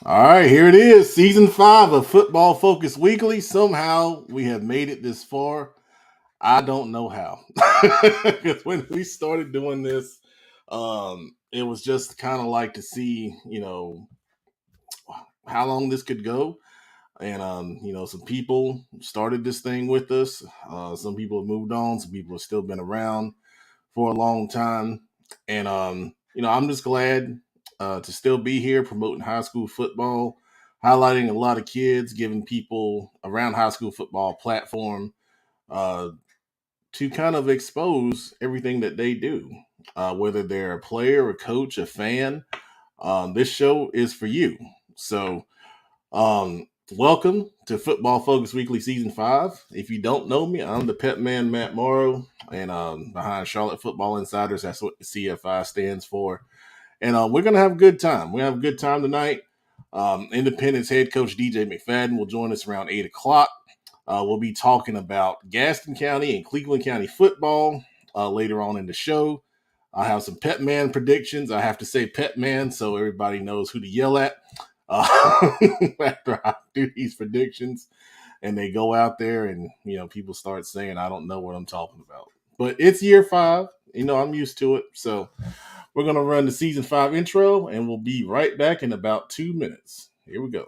All right, here it is, season 5 of Football Focus Weekly. Somehow we have made it this far. I don't know how. Because when we started doing this, it was just kind of like to see, how long this could go. And, some people started this thing with us. Some people have moved on. Some people have still been around for a long time. And, I'm just glad to still be here promoting high school football, highlighting a lot of kids, giving people around high school football a platform uh, to kind of expose everything that they do, whether they're a player, a coach, a fan. This show is for you. So, welcome to Football Focus Weekly Season 5. If you don't know me, I'm the pet man, Matt Morrow, and behind Charlotte Football Insiders, that's what the CFI stands for. And we're going to have a good time. We're going to have a good time tonight. Independence head coach DJ Mcfadden will join us around 8 o'clock. We'll be talking about Gaston County and Cleveland County football later on in the show. I have some Pet Man predictions. I have to say Pet Man so everybody knows who to yell at after I do these predictions. And they go out there and, people start saying, I don't know what I'm talking about. But it's year 5. I'm used to it. So we're going to run the season 5 intro and we'll be right back in about 2 minutes. Here we go.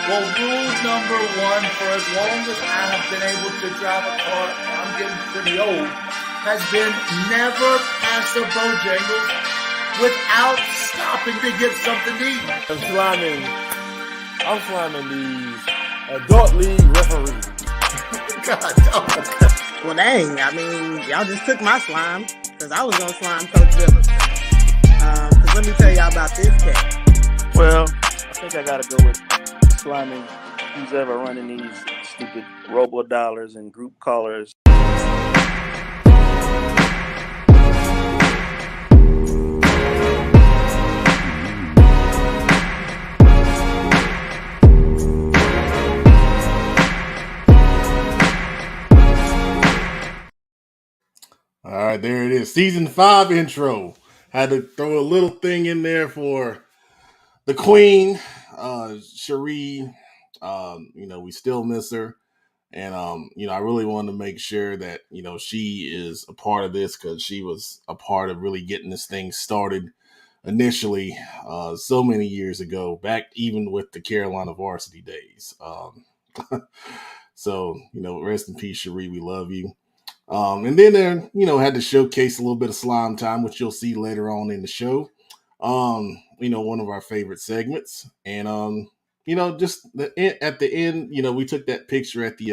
Well, rule number 1, for as long as I have been able to drive a car, I'm getting pretty old, has been never pass a Bojangles without stopping to get something to eat. I'm slamming these adult league referees. God, oh. Well, dang, y'all just took my slime, because I was going to slime Coach Dillon. Because let me tell y'all about this cat. Well, I think I got to go with sliming who's ever running these stupid robo-dollars and group callers. All right, there it is. Season 5 intro. Had to throw a little thing in there for the Queen, Cherie. We still miss her. And, I really wanted to make sure that, she is a part of this because she was a part of really getting this thing started initially so many years ago, back even with the Carolina varsity days. So, rest in peace, Cherie. We love you. And then had to showcase a little bit of slime time, which you'll see later on in the show. One of our favorite segments. And at the end, we took that picture at the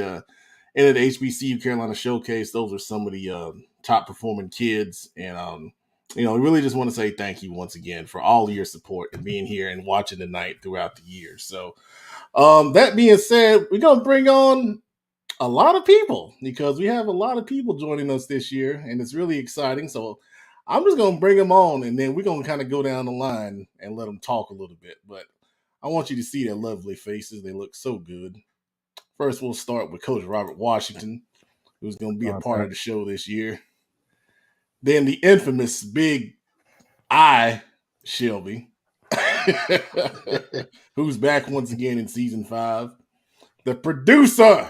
end of the HBCU Carolina Showcase. Those are some of the top performing kids. And we really just want to say thank you once again for all of your support and being here and watching the night throughout the year. So that being said, we're gonna bring on a lot of people because we have a lot of people joining us this year, and it's really exciting. So I'm just gonna bring them on, and then we're gonna kind of go down the line and let them talk a little bit. But I want you to see their lovely faces; they look so good. First, we'll start with Coach Robert Washington, who's going to be a part of the show this year. Then the infamous Big I Shelby, who's back once again in season 5. The producer,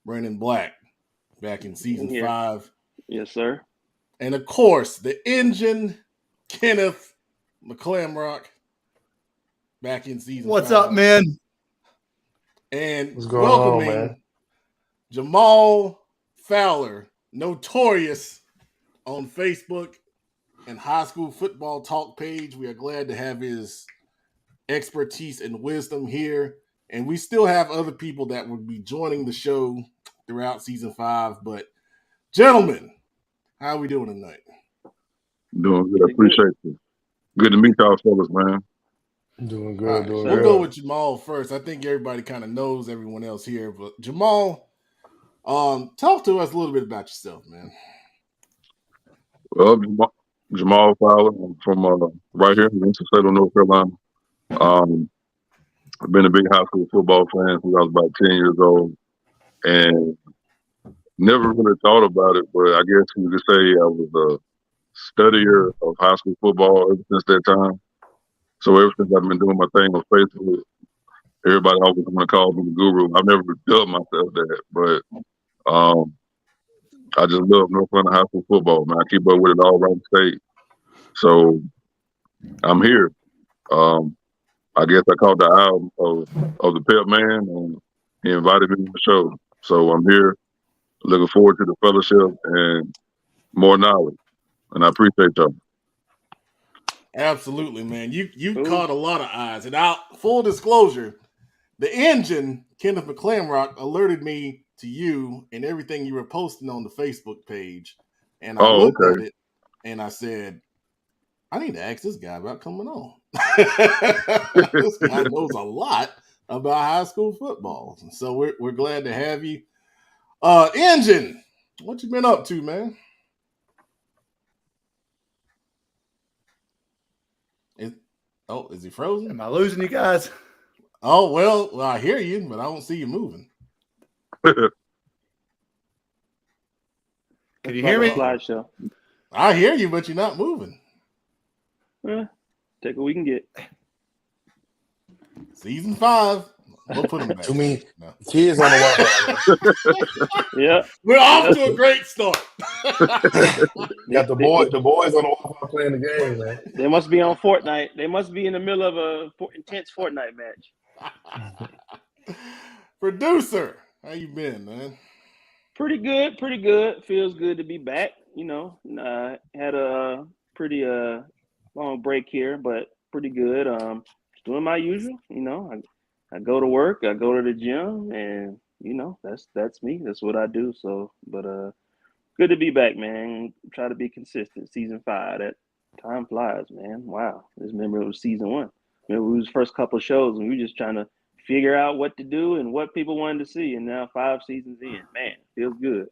Brandon Black, back in season 5. Yes, sir. And of course, the engine, Kenneth McClamrock, back in season 5. What's up, man? And What's going welcoming on, man? Jamal Fowler, notorious on Facebook and High School Football Talk page. We are glad to have his expertise and wisdom here. And we still have other people that will be joining the show throughout season 5. But gentlemen, how are we doing tonight? Doing good. I appreciate you. Good to meet y'all fellas, man. Doing good. Right, Doing we'll good. go with Jamal first. I think everybody kind of knows everyone else here. But Jamal, talk to us a little bit about yourself, man. Well, Jamal Fowler. I'm from right here in Winston-Salem, North Carolina. I've been a big high school football fan since I was about 10 years old, and never really thought about it. But I guess you could say I was a studier of high school football ever since that time. So ever since I've been doing my thing on Facebook, everybody always want to call me the guru. I've never dubbed myself that, but I just love North Carolina high school football, man. I keep up with it all around the state. So I'm here. I guess I caught the eye of the pep man, and he invited me to the show. So I'm here, looking forward to the fellowship and more knowledge. And I appreciate y'all. Absolutely, man. You caught a lot of eyes. And full disclosure, the engine, Kenneth McClamrock, alerted me to you and everything you were posting on the Facebook page. And I looked at it and I said, I need to ask this guy about coming on. This guy knows a lot about high school football. So we're glad to have you. Engine, what you been up to, man? Is he frozen? Am I losing you guys? Oh, well, I hear you, but I don't see you moving. Can you hear me? Slideshow. I hear you, but you're not moving. Take what we can get. Season 5. We'll put him back. Too many kids on the Wi-Fi. Yeah. We're off to a great start. Got the boys on the Wi-Fi playing the game, man. They must be on Fortnite. They must be in the middle of a intense Fortnite match. Producer, how you been, man? Pretty good. Feels good to be back. You know, had a pretty long break here, but pretty good. Doing my usual. You know, I go to work, I go to the gym, and you know, that's me. That's what I do. So, but good to be back, man. Try to be consistent. Season 5. That time flies, man. Wow. Just remember it was season 1. Remember we was first couple of shows and we were just trying to figure out what to do and what people wanted to see. And now 5 seasons in, man, feels good.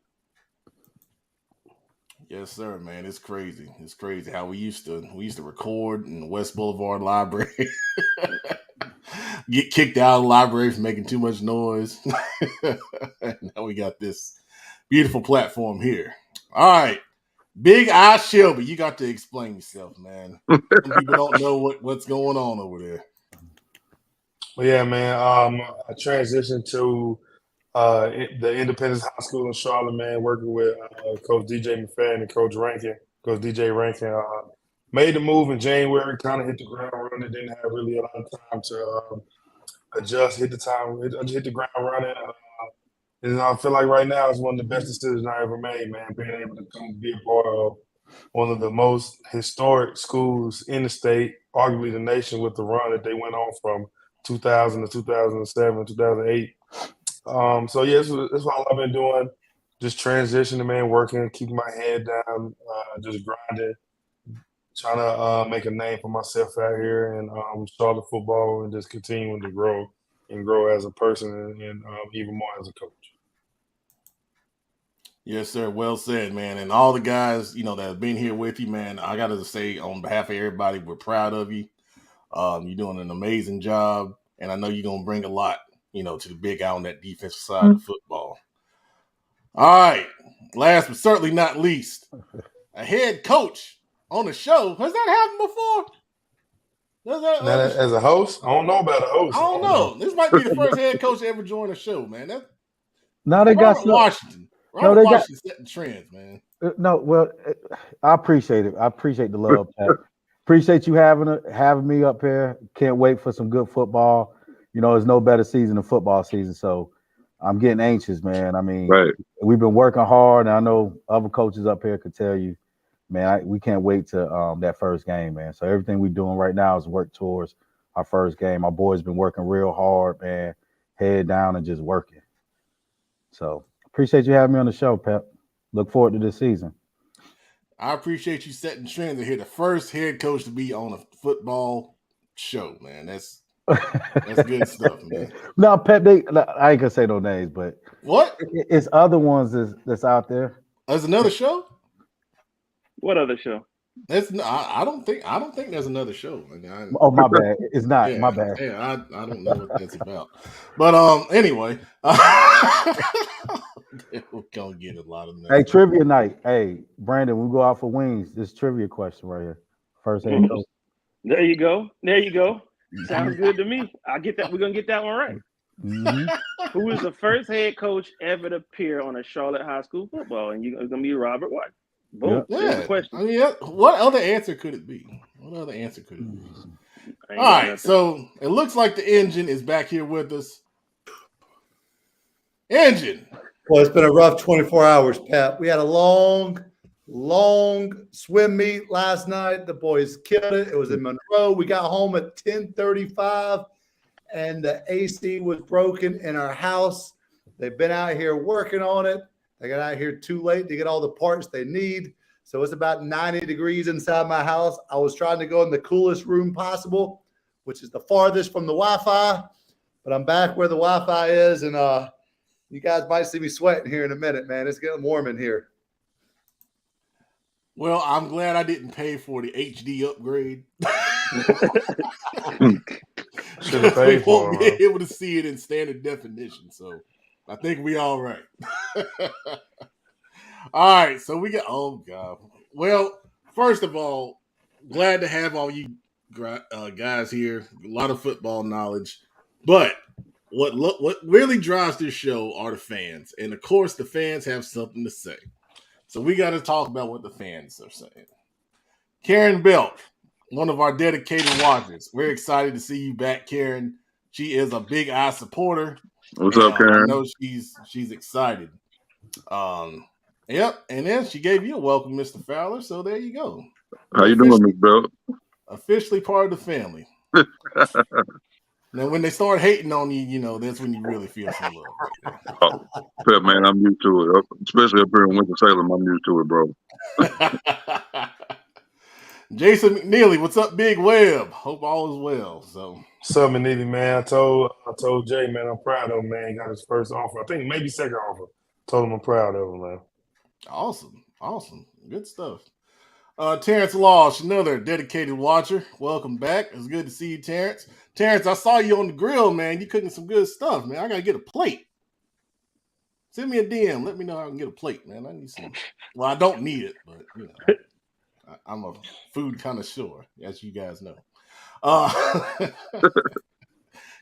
Yes, sir, man. It's crazy. It's crazy how we used to record in the West Boulevard Library. Get kicked out of the library for making too much noise. Now we got this beautiful platform here. All right. Big I Shelby, you got to explain yourself, man. Some people don't know what's going on over there. Well, yeah, man. I transitioned to the Independence High School in Charlotte, man, working with Coach DJ Mcfadden and Coach DJ Rankin. Made the move in January, kind of hit the ground running. Didn't have really a lot of time to adjust, hit the ground running. And I feel like right now it's one of the best decisions I ever made, man, being able to come be a part of one of the most historic schools in the state, arguably the nation, with the run that they went on from 2000 to 2007, 2008. So, yeah, that's all I've been doing, just transitioning, man, working, keeping my head down, just grinding, trying to make a name for myself out here and Charlotte football and just continuing to grow as a person and even more as a coach. Yes, sir. Well said, man. And all the guys, that have been here with you, man, I got to say on behalf of everybody, we're proud of you. You're doing an amazing job, and I know you're going to bring a lot to the big guy on that defensive side of football. All right. Last but certainly not least, a head coach on the show. Has that happened before? As a host, I don't know about a host. I don't know. This might be the first head coach to ever join a show, man. Now they got Washington. Robert Washington setting trends, man. I appreciate it. I appreciate the love, Pat. Appreciate you having me up here. Can't wait for some good football. There's no better season than football season, so I'm getting anxious, man. I mean, We've been working hard, and I know other coaches up here could tell you, man, we can't wait to that first game, man. So everything we're doing right now is work towards our first game. My boys been working real hard, man, head down and just working. So appreciate you having me on the show, Pep. Look forward to this season. I appreciate you setting trends and here the first head coach to be on a football show, man. That's good stuff, man. No, Pep, I ain't gonna say no names, but what? It's other ones that's out there. There's another show? What other show? I don't think there's anher show. Oh, my bad. It's not. Yeah, my bad. Yeah, I don't know what that's about. But anyway, we're gonna get a lot of that. Hey, trivia night. Hey, Brandon, we go out for wings. This trivia question right here. First head coach. There you go. Sounds good to me. I get that. We're gonna get that one right. Mm-hmm. Who is the first head coach ever to appear on a Charlotte high school football? And it's gonna be Robert White. Boom. Yeah. Question. I mean, what other answer could it be? All right, so it looks like the engine is back here with us. Engine. Well, it's been a rough 24 hours, Pat. We had a long swim meet last night. The boys killed it. It was in Monroe. We got home at 10:35, and the AC was broken in our house. They've been out here working on it. They got out here too late to get all the parts they need. So it's about 90 degrees inside my house. I was trying to go in the coolest room possible, which is the farthest from the Wi-Fi. But I'm back where the Wi-Fi is, and you guys might see me sweating here in a minute, man. It's getting warm in here. Well, I'm glad I didn't pay for the HD upgrade. Should have paid for it. We won't be able to see it in standard definition, so I think we all right. All right, so we got. Oh God. Well, first of all, glad to have all you guys here. A lot of football knowledge, but what really drives this show are the fans, and of course, the fans have something to say. So we got to talk about what the fans are saying. Karen Belt, one of our dedicated watchers. We're excited to see you back, Karen. She is a Big I supporter. What's up, Karen? I know she's excited. Yep, and then she gave you a welcome, Mr. Fowler. So there you go. How you doing, Miss Belt? Officially part of the family. Now, when they start hating on you, that's when you really feel some love. Oh, Pep, man, I'm used to it. Especially up here in Winston-Salem, I'm used to it, bro. Jason McNeely, what's up, Big Web? Hope all is well. So, what's up, McNeely, man? I told Jay, man, I'm proud of him, man. He got his first offer. I think maybe second offer. Told him I'm proud of him, man. Awesome. Good stuff. Terrence Laws, another dedicated watcher. Welcome back. It's good to see you, Terrence. Terrence, I saw you on the grill, man. You cooking some good stuff, man. I gotta get a plate. Send me a DM. Let me know how I can get a plate, man. I need some. Well, I don't need it, but I'm a food connoisseur, as you guys know.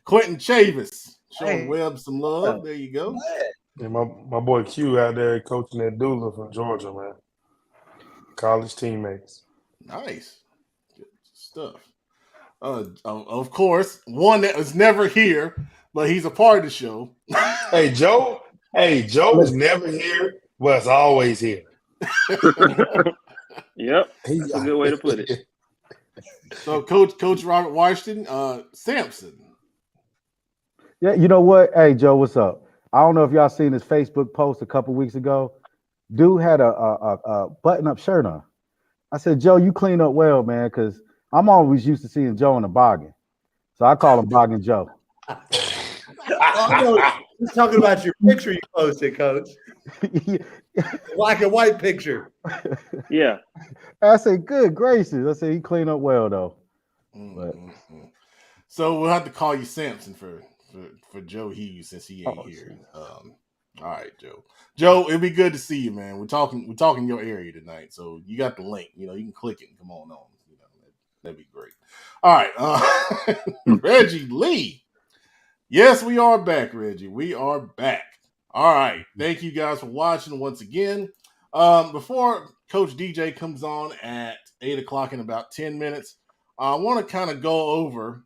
Quentin Chavis, showing Webb some love. There you go. Yeah, my boy Q out there coaching at Dula from Georgia, man. College teammates. Nice. Good stuff. Of course, one that was never here, but he's a part of the show. Hey, Joe was never here, but it's always here. Yep. That's a good way to put it. So, Coach Robert Washington, Sampson. Yeah, you know what? Hey, Joe, what's up? I don't know if y'all seen his Facebook post a couple weeks ago. Dude had a button-up shirt on. I said, Joe, you clean up well, man, because I'm always used to seeing Joe in a boggin. So I call him Boggin Joe. He's talking about your picture you posted, Coach. Black and white picture. Yeah. I said, good gracious. I said, he cleaned up well, though. Mm-hmm. So we'll have to call you Sampson for for Joe Hughes since he ain't Oh, here. shit. All right, Joe. Joe, it'd be good to see you, man. We're talking your area tonight, so you got the link. You can click it and come on. That'd be great. All right, Reggie Lee. Yes, we are back, Reggie. We are back. All right. Thank you guys for watching once again. Before Coach DJ comes on at 8 o'clock in about 10 minutes, I want to kind of go over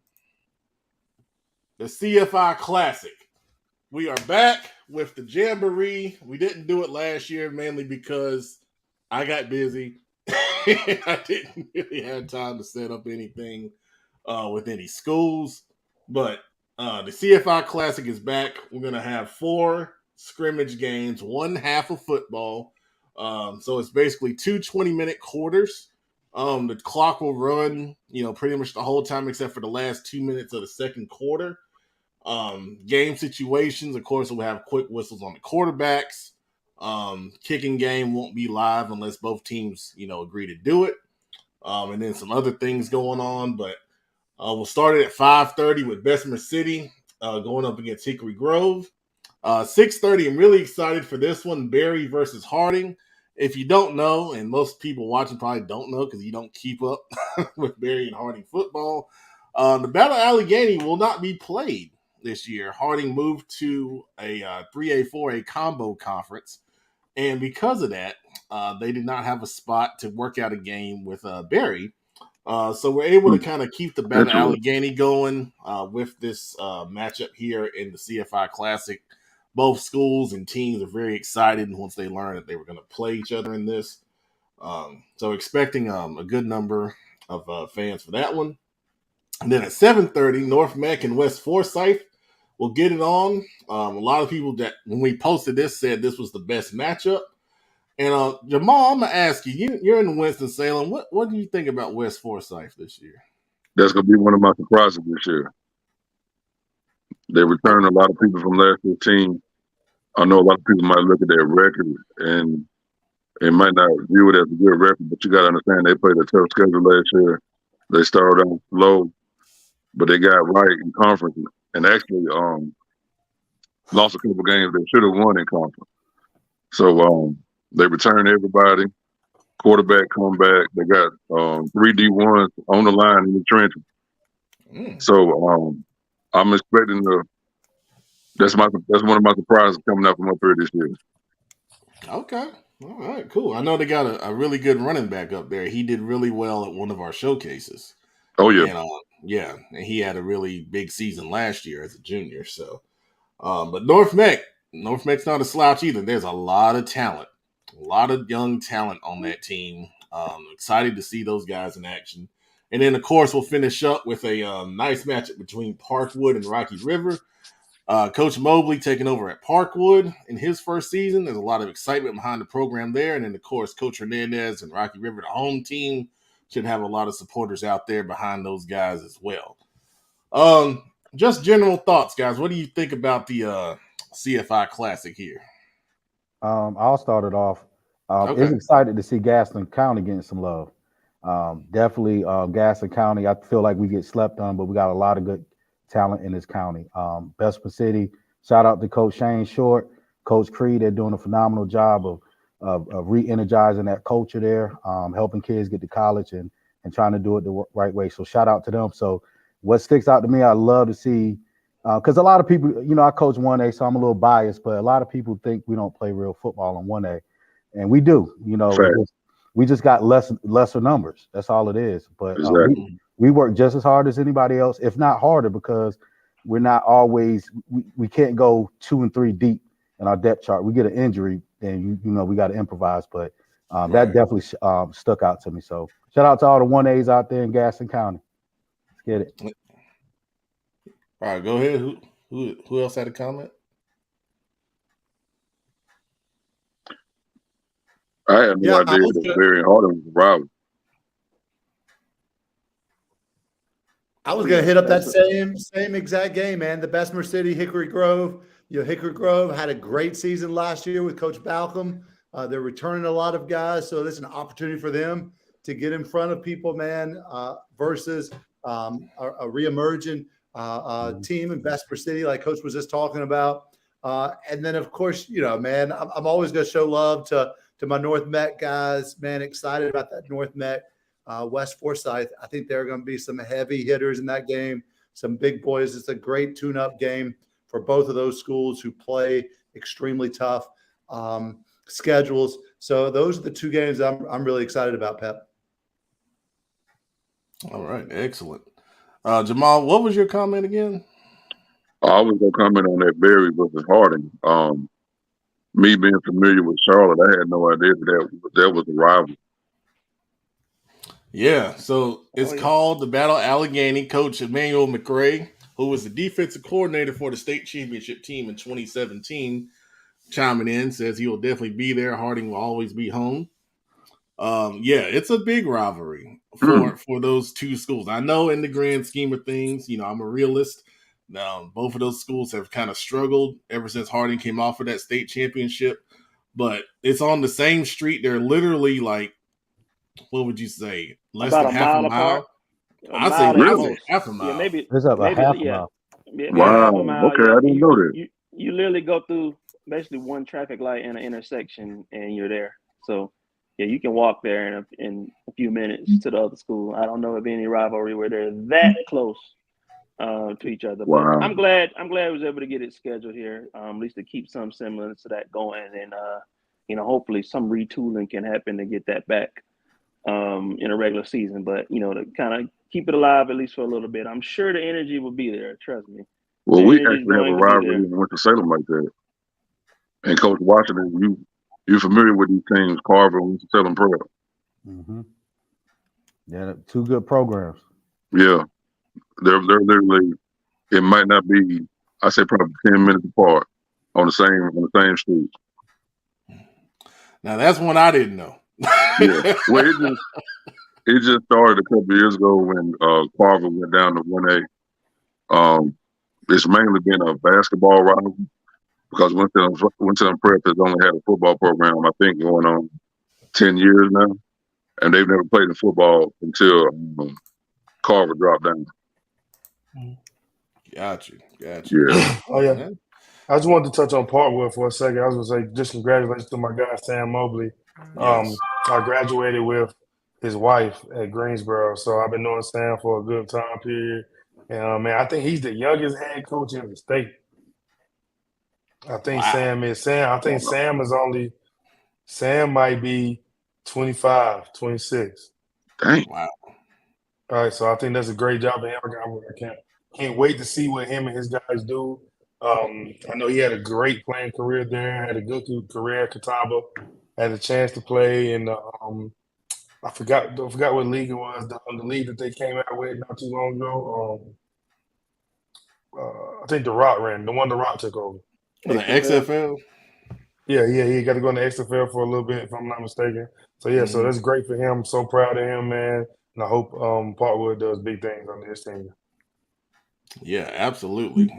the CFI Classic. We are back with the Jamboree. We didn't do it last year mainly because I got busy. I didn't really have time to set up anything with any schools. But the CFI Classic is back. We're going to have 4 scrimmage games, 1 half of football. So it's basically 2 20-minute quarters. The clock will run, pretty much the whole time except for the last 2 minutes of the second quarter. Game situations, of course, we'll have quick whistles on the quarterbacks. Kicking game won't be live unless both teams, agree to do it. And then some other things going on, but we'll start it at 5:30 with Bessemer City going up against Hickory Grove. 6:30, I'm really excited for this one, Berry versus Harding. If you don't know, and most people watching probably don't know because you don't keep up with Berry and Harding football, the Battle of Allegheny will not be played this year. Harding moved to a 3A, 4A combo conference, and because of that, they did not have a spot to work out a game with Berry. So we're able to kind of keep the Battle of Allegheny going with this matchup here in the CFI Classic. Both schools and teams are very excited once they learned that they were going to play each other in this. So expecting a good number of fans for that one. And then at 7:30, North Mac and West Forsyth will get it on. A lot of people that when we posted this said this was the best matchup. And Jamal, I'm gonna ask you. You're in Winston-Salem. What do you think about West Forsyth this year? That's going to be one of my surprises this year. They returned a lot of people from last year's team. I know a lot of people might look at their record and might not view it as a good record, but you got to understand they played a tough schedule last year. They started out slow, but they got right in conference and actually lost a couple games they should have won in conference. So they returned everybody. Quarterback come back. They got 3 D1s on the line in the trenches. So I'm expecting that's one of my surprises coming up from up here this year. Okay. All right, cool. I know they got a really good running back up there. He did really well at one of our showcases. Oh, yeah. And and he had a really big season last year as a junior. So, but North Mac's not a slouch either. There's a lot of talent, a lot of young talent on that team. Excited to see those guys in action. And then, of course, we'll finish up with a nice matchup between Parkwood and Rocky River. Coach Mobley taking over at Parkwood in his first season. There's a lot of excitement behind the program there. And then, of course, Coach Hernandez and Rocky River, the home team, should have a lot of supporters out there behind those guys as well. Just general thoughts, guys. What do you think about the CFI Classic here? I'll start it off. Okay. It's excited to see Gaston County getting some love. Definitely Gaston County, I feel like we get slept on, but we got a lot of good talent in this county. Bessemer City, shout out to Coach Shane Short, Coach Creed. They're doing a phenomenal job of re-energizing that culture there, helping kids get to college and trying to do it the right way. So shout out to them. So what sticks out to me, I love to see, because a lot of people, I coach 1A, so I'm a little biased, but a lot of people think we don't play real football in 1A. And we do, we just got lesser numbers. That's all it is. But exactly. We work just as hard as anybody else, if not harder, because we're not always, we can't go 2 and 3 deep in our depth chart. We get an injury, then we got to improvise. But that definitely stuck out to me. So shout out to all the 1As out there in Gaston County. Let's get it. All right, go ahead. Who else had a comment? I had no idea that Barry and Harding was a rival. I was going to hit up that same exact game, man. The Bessemer City, Hickory Grove. Hickory Grove had a great season last year with Coach Balcom. They're returning a lot of guys, so this is an opportunity for them to get in front of people, man, versus a reemerging team in Vesper City, like Coach was just talking about. And then, of course, man, I'm always going to show love to my North Met guys. Man, excited about that North Met West Forsyth. I think there are going to be some heavy hitters in that game, some big boys. It's a great tune-up game for both of those schools who play extremely tough schedules. So those are the two games I'm really excited about, Pep. All right, excellent. Jamal, what was your comment again? I was gonna comment on that Berry versus Harding. Me being familiar with Charlotte, I had no idea that was a rival. Yeah, so it's called the Battle of Allegheny. Coach Emmanuel McRae, who was the defensive coordinator for the state championship team in 2017, chiming in, says he will definitely be there. Harding will always be home. Yeah, it's a big rivalry for those two schools. I know in the grand scheme of things, I'm a realist. Now, both of those schools have kind of struggled ever since Harding came off of that state championship, but it's on the same street. They're literally like, what would you say? Less about than a half mile a mile? apart. I'd say Really? half a mile. Yeah, maybe It's up a maybe half a yeah. mile. Maybe Wow. half a mile. Okay, Yeah. I didn't know that. You literally go through basically one traffic light in an intersection and you're there. So yeah, you can walk there in a few minutes to the other school. I don't know of any rivalry where they're that close to each other. But Wow. I'm glad I was able to get it scheduled here, at least to keep some semblance to that going, and hopefully some retooling can happen to get that back in a regular season. But to kind of keep it alive at least for a little bit. I'm sure the energy will be there. Trust me. Well, The we energy is actually have a going to be rivalry there. in Winston-Salem like that. And Coach Washington, you're familiar with these teams, Carver and Winston-Salem Prep. Mm-hmm. Yeah, two good programs. Yeah, they're literally. It might not be. I say probably 10 minutes apart on the same street. Now that's one I didn't know. Yeah. Well, it just started a couple of years ago when Carver went down to 1A. It's mainly been a basketball rivalry because Winston Prep has only had a football program, I think, going on 10 years now, and they've never played in football until Carver dropped down. Got you. Yeah. Oh yeah. I just wanted to touch on Parkwood for a second. I was gonna say just congratulations to my guy Sam Mobley. Yes. I graduated with his wife at Greensboro, so I've been knowing Sam for a good time period. And man, I think he's the youngest head coach in the state. I think Wow. Sam might be 25, 26. Dang. Wow. All right, so I think that's a great job of him. I can't wait to see what him and his guys do. I know he had a great playing career there, had a good career at Catawba, had a chance to play in the I forgot what league it was, the league that they came out with not too long ago. I think the Rock ran, the one the Rock took over. The XFL? Yeah, he got to go in the XFL for a little bit, if I'm not mistaken. So yeah, so that's great for him. I'm so proud of him, man. And I hope Parkwood does big things on this team. Yeah, absolutely.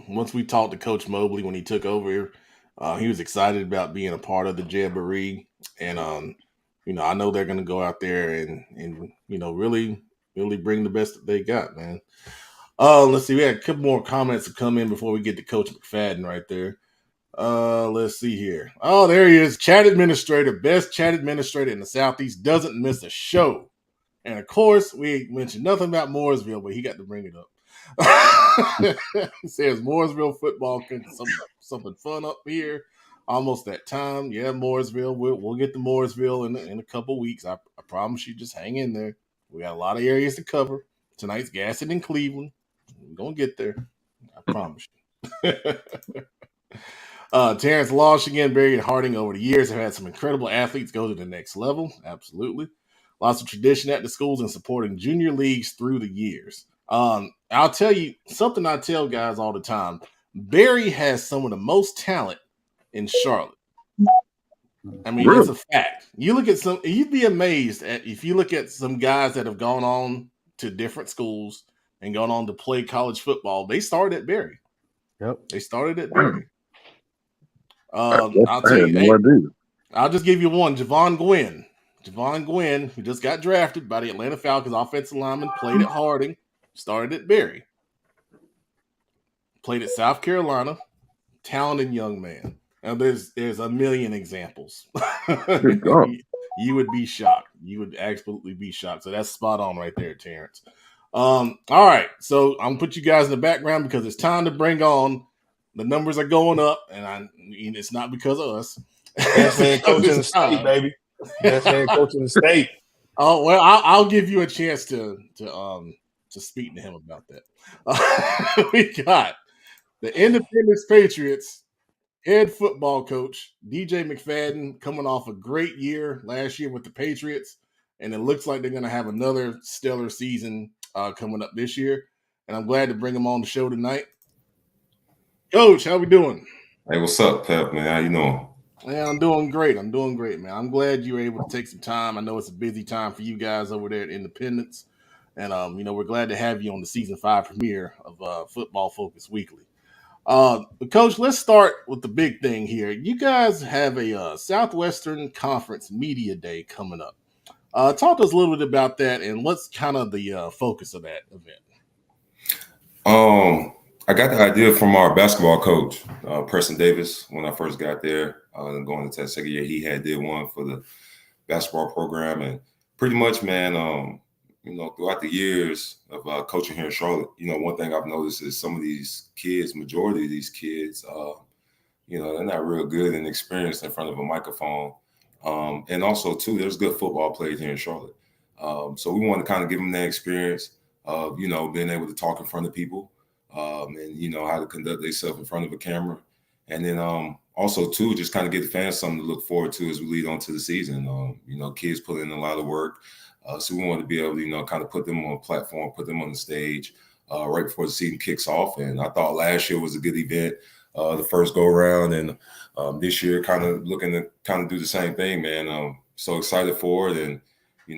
Once we talked to Coach Mobley when he took over, he was excited about being a part of the Jamboree, and I know they're going to go out there and really bring the best that they got, man. Let's see, we had a couple more comments to come in before we get to Coach McFadden right there. Let's see here. Oh, there he is, chat administrator, best chat administrator in the Southeast, doesn't miss a show. And of course, we mentioned nothing about Mooresville, but he got to bring it up. He says Mooresville football, something fun up here. Almost that time. Yeah, Mooresville. We'll get to Mooresville in a couple weeks. I promise you, just hang in there. We got a lot of areas to cover. Tonight's Gaston and Cleveland. We're gonna get there. I promise you. Terrence Losh again, Barry and Harding over the years have had some incredible athletes go to the next level. Absolutely. Lots of tradition at the schools and supporting junior leagues through the years. I'll tell you something I tell guys all the time. Barry has some of the most talent in Charlotte. I mean, Really? It's a fact. You look at you'd be amazed if you look at some guys that have gone on to different schools and gone on to play college football. They started at Barry. Yep. They started at Barry. I I'll tell had you. no idea. I'll just give you one. Javon Gwynn, who just got drafted by the Atlanta Falcons offensive lineman, played at Harding, started at Barry. played at South Carolina, talented young man. Now there's a million examples. Good God. You would be shocked. You would absolutely be shocked. So that's spot on right there, Terrence. All right. So I'm gonna put you guys in the background because it's time to bring on. The numbers are going up, and it's not because of us. Best man coach in the state, baby. Best man coach in the state. Oh well, I'll give you a chance to speak to him about that. We got the Independence Patriots head football coach DJ Mcfadden coming off a great year last year with the Patriots, and it looks like they're going to have another stellar season coming up this year. And I'm glad to bring him on the show tonight. Coach, how we doing? Hey, what's up, Pep, man? How you doing? Yeah, I'm doing great. Man. I'm glad you were able to take some time. I know it's a busy time for you guys over there at Independence. And, we're glad to have you on the season 5 premiere of Football Focus Weekly. But Coach, let's start with the big thing here. You guys have a Southwestern Conference Media Day coming up. Talk to us a little bit about that and what's kind of the focus of that event. I got the idea from our basketball coach, Preston Davis, when I first got there. Going into that second year, he did one for the basketball program, and pretty much, man, throughout the years of coaching here in Charlotte, one thing I've noticed is some of these kids, majority of these kids, they're not real good and experienced in front of a microphone. And also, too, there's good football played here in Charlotte. So we want to kind of give them that experience of, being able to talk in front of people. And how to conduct themselves in front of a camera, and then also too just kind of give the fans something to look forward to as we lead on to the season. Kids put in a lot of work, so we want to be able to kind of put them on a platform, put them on the stage right before the season kicks off. And I thought last year was a good event, the first go around, and this year kind of looking to kind of do the same thing, man. So excited for it, and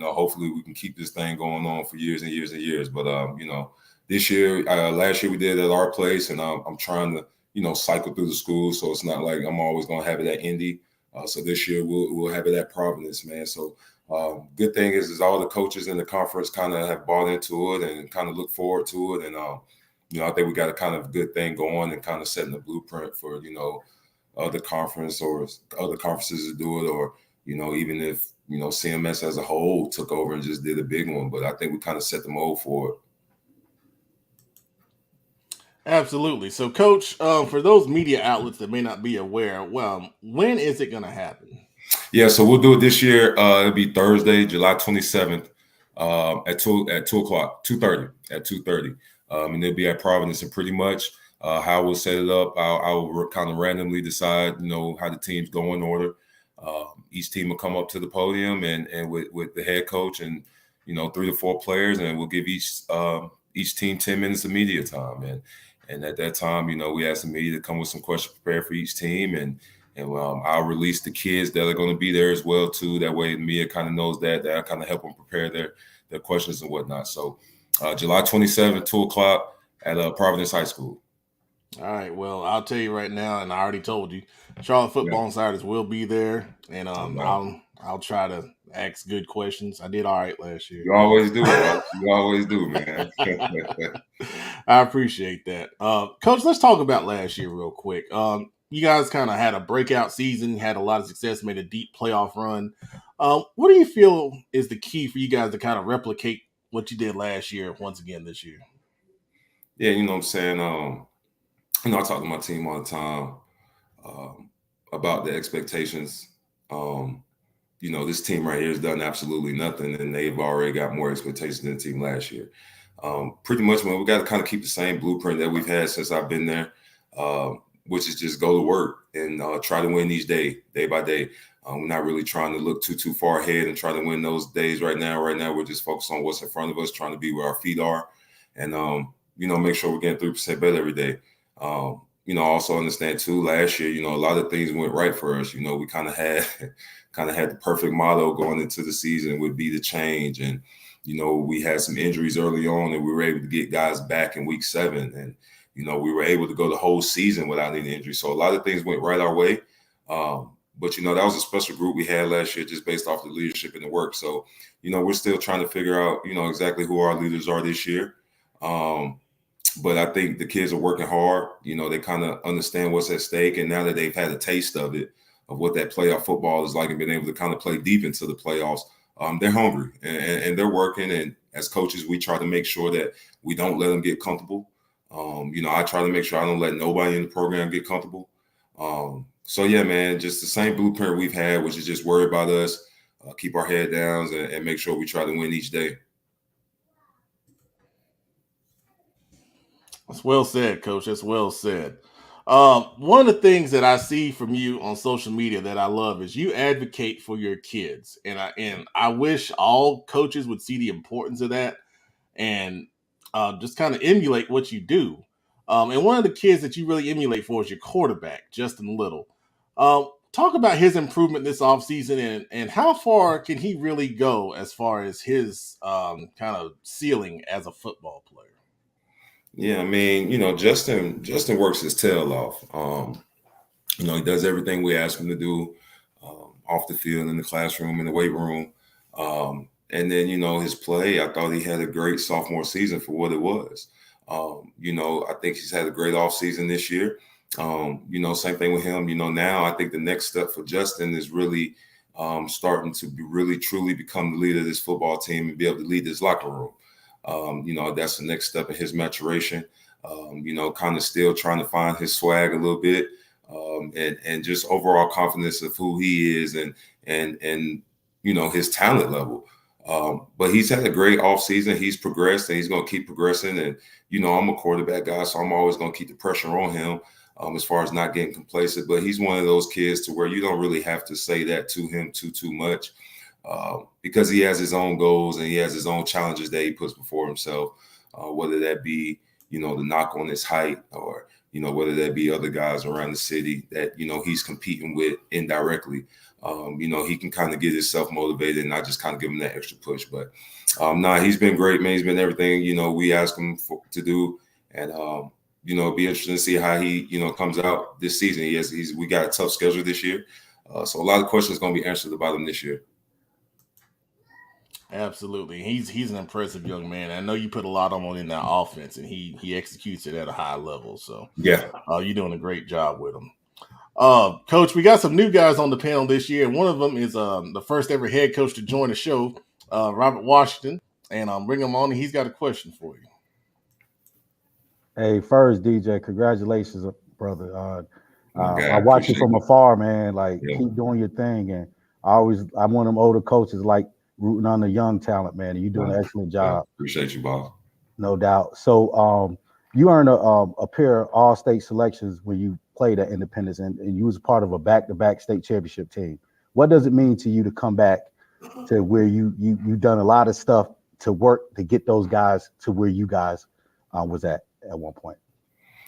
hopefully we can keep this thing going on for years and years and years. But this year, last year we did it at our place, and I'm trying to, cycle through the school, so it's not like I'm always going to have it at Indy. So this year we'll have it at Providence, man. So good thing is all the coaches in the conference kind of have bought into it and kind of look forward to it. And, I think we got a kind of good thing going and kind of setting the blueprint for, other conference or other conferences to do it, or, even if, CMS as a whole took over and just did a big one. But I think we kind of set the mold for it. Absolutely. So, Coach, for those media outlets that may not be aware, when is it going to happen? Yeah, so we'll do it this year. It'll be Thursday, July 27th at 2 o'clock, 2:30 at 2:30. And it'll be at Providence. And pretty much how we'll set it up, I'll kind of randomly decide, how the teams go in order. Each team will come up to the podium and with the head coach and, 3 to 4 players, and we'll give each team 10 minutes of media time. And at that time, we ask the media to come with some questions prepared for each team. And I'll release the kids that are going to be there as well, too. That way, the media kind of knows that I kind of help them prepare their questions and whatnot. So July 27th, 2 o'clock at Providence High School. All right. Well, I'll tell you right now, and I already told you, Charlotte Football Insiders will be there. And I'll try to ask good questions. I did all right last year. You always do, bro. You always do, man. I appreciate that. Coach, let's talk about last year real quick. You guys kind of had a breakout season, had a lot of success, made a deep playoff run. What do you feel is the key for you guys to kind of replicate what you did last year once again this year? Yeah, you know what I'm saying? I talk to my team all the time about the expectations. This team right here has done absolutely nothing, and they've already got more expectations than the team last year. Pretty much, man, we got to kind of keep the same blueprint that we've had since I've been there, which is just go to work and try to win each day by day. We're not really trying to look too far ahead and try to win those days right now. Right now, we're just focused on what's in front of us, trying to be where our feet are, and make sure we're getting 3% better every day. Also understand too, last year, a lot of things went right for us. We kind of had the perfect motto going into the season would be the change. And, we had some injuries early on and we were able to get guys back in week 7. And, we were able to go the whole season without any injury. So a lot of things went right our way. But, that was a special group we had last year just based off the leadership and the work. So, we're still trying to figure out, exactly who our leaders are this year. But I think the kids are working hard. They kind of understand what's at stake. And now that they've had a taste of it, of what that playoff football is like and been able to kind of play deep into the playoffs, they're hungry and they're working. And as coaches, we try to make sure that we don't let them get comfortable. I try to make sure I don't let nobody in the program get comfortable. So, yeah, man, just the same blueprint we've had, which is just worry about us, keep our head down and make sure we try to win each day. That's well said, Coach. That's well said. One of the things that I see from you on social media that I love is you advocate for your kids, and I wish all coaches would see the importance of that and just kind of emulate what you do. And one of the kids that you really emulate for is your quarterback, Justin Little. Talk about his improvement this offseason and how far can he really go as far as his kind of ceiling as a football player? Yeah, I mean, Justin works his tail off. He does everything we ask him to do off the field, in the classroom, in the weight room. And then, his play, I thought he had a great sophomore season for what it was. I think he's had a great offseason this year. Same thing with him. Now I think the next step for Justin is really starting to really truly become the leader of this football team and be able to lead this locker room. That's the next step in his maturation. Kind of still trying to find his swag a little bit, and just overall confidence of who he is and his talent level. But he's had a great offseason. He's progressed and he's going to keep progressing. And, I'm a quarterback guy, so I'm always going to keep the pressure on him as far as not getting complacent. But he's one of those kids to where you don't really have to say that to him too much. Because he has his own goals and he has his own challenges that he puts before himself, whether that be, the knock on his height or, whether that be other guys around the city that, he's competing with indirectly. He can kind of get himself motivated and I just kind of give him that extra push. But he's been great, man. He's been everything, we ask him to do. And, be interesting to see how he, comes out this season. We got a tough schedule this year. So a lot of questions going to be answered about him this year. Absolutely. He's an impressive young man. I know you put a lot on him in that offense, and he executes it at a high level. So yeah, you're doing a great job with him. Coach, we got some new guys on the panel this year. One of them is the first ever head coach to join the show, Robert Washington, and I'm bringing him on, and he's got a question for you. Hey, first, DJ, congratulations, brother. I God, watch you from afar, man. Like, yeah. Keep doing your thing, and I'm one of them older coaches, like rooting on the young talent, man. And you're doing an excellent job. Appreciate you, boss. No doubt. So, you earned a pair of all-state selections when you played at Independence, and you was part of a back-to-back state championship team. What does it mean to you to come back to where you've done a lot of stuff to work to get those guys to where you guys was at one point?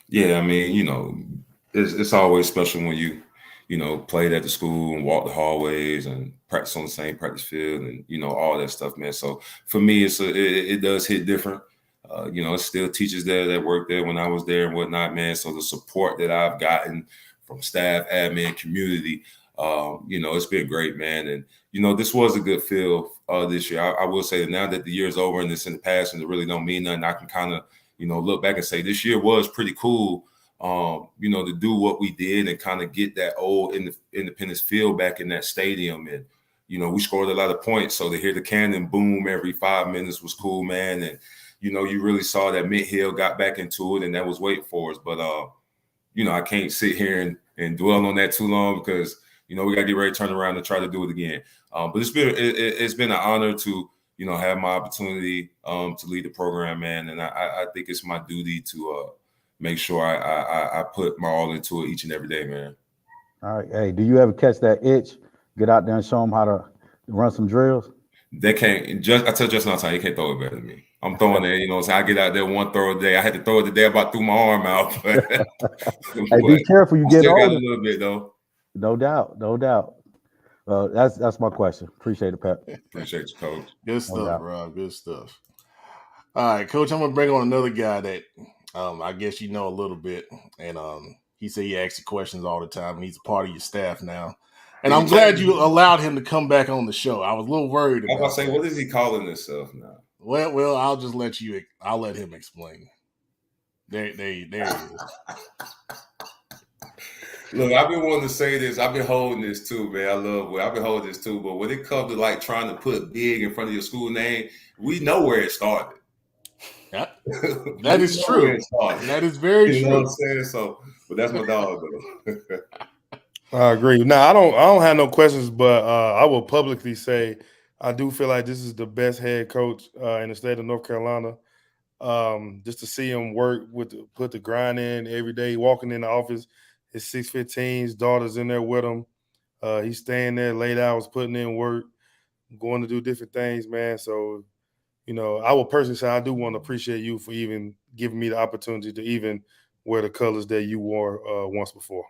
Yeah, I mean, it's always special when you played at the school and walked the hallways and practice on the same practice field and, all that stuff, man. So for me, it does hit different. It still teachers there that worked there when I was there and whatnot, man. So the support that I've gotten from staff, admin, community, it's been great, man. And, this was a good feel this year. I will say that now that the year's over and it's in the past and it really don't mean nothing, I can kind of, look back and say this year was pretty cool. To do what we did and kind of get that old Independence feel back in that stadium. And, we scored a lot of points. So to hear the cannon boom every 5 minutes was cool, man. And, you really saw that Mid-Hill got back into it and that was Wake Forest. But, I can't sit here and dwell on that too long because, we got to get ready to turn around and try to do it again. But it's been an honor to, have my opportunity to lead the program, man. And I think it's my duty to make sure I put my all into it each and every day, man. All right. Hey, do you ever catch that itch? Get out there and show them how to run some drills? They can't. I tell Justin all the time, he can't throw it better than me. I'm throwing it, so I get out there one throw a day. I had to throw it the day I about threw my arm out. But, hey, be careful. You get older. Got a little bit, though. No doubt. That's my question. Appreciate it, Pat. Appreciate you, Coach. Good stuff, Rob. Good stuff. All right, Coach, I'm going to bring on another guy that I guess you know a little bit. And he said he asks you questions all the time, and he's a part of your staff now. And I'm glad you allowed him to come back on the show. I was a little worried about I was saying, what is he calling himself now? Well, I'll just let him explain. There it is. Look, I've been wanting to say this. I've been holding this too, man. I love it. I've been holding this too. But when it comes to like trying to put big in front of your school name, we know where it started. Yeah, that is true. That is very You true. know what I'm saying? So, but that's my dog though. I agree. Now, I don't have no questions, but I will publicly say I do feel like this is the best head coach in the state of North Carolina. Just to see him work put the grind in every day, walking in the office, his 6:15, his daughter's in there with him. He's staying there late hours, putting in work, going to do different things, man. So, I will personally say I do want to appreciate you for even giving me the opportunity to even wear the colors that you wore once before.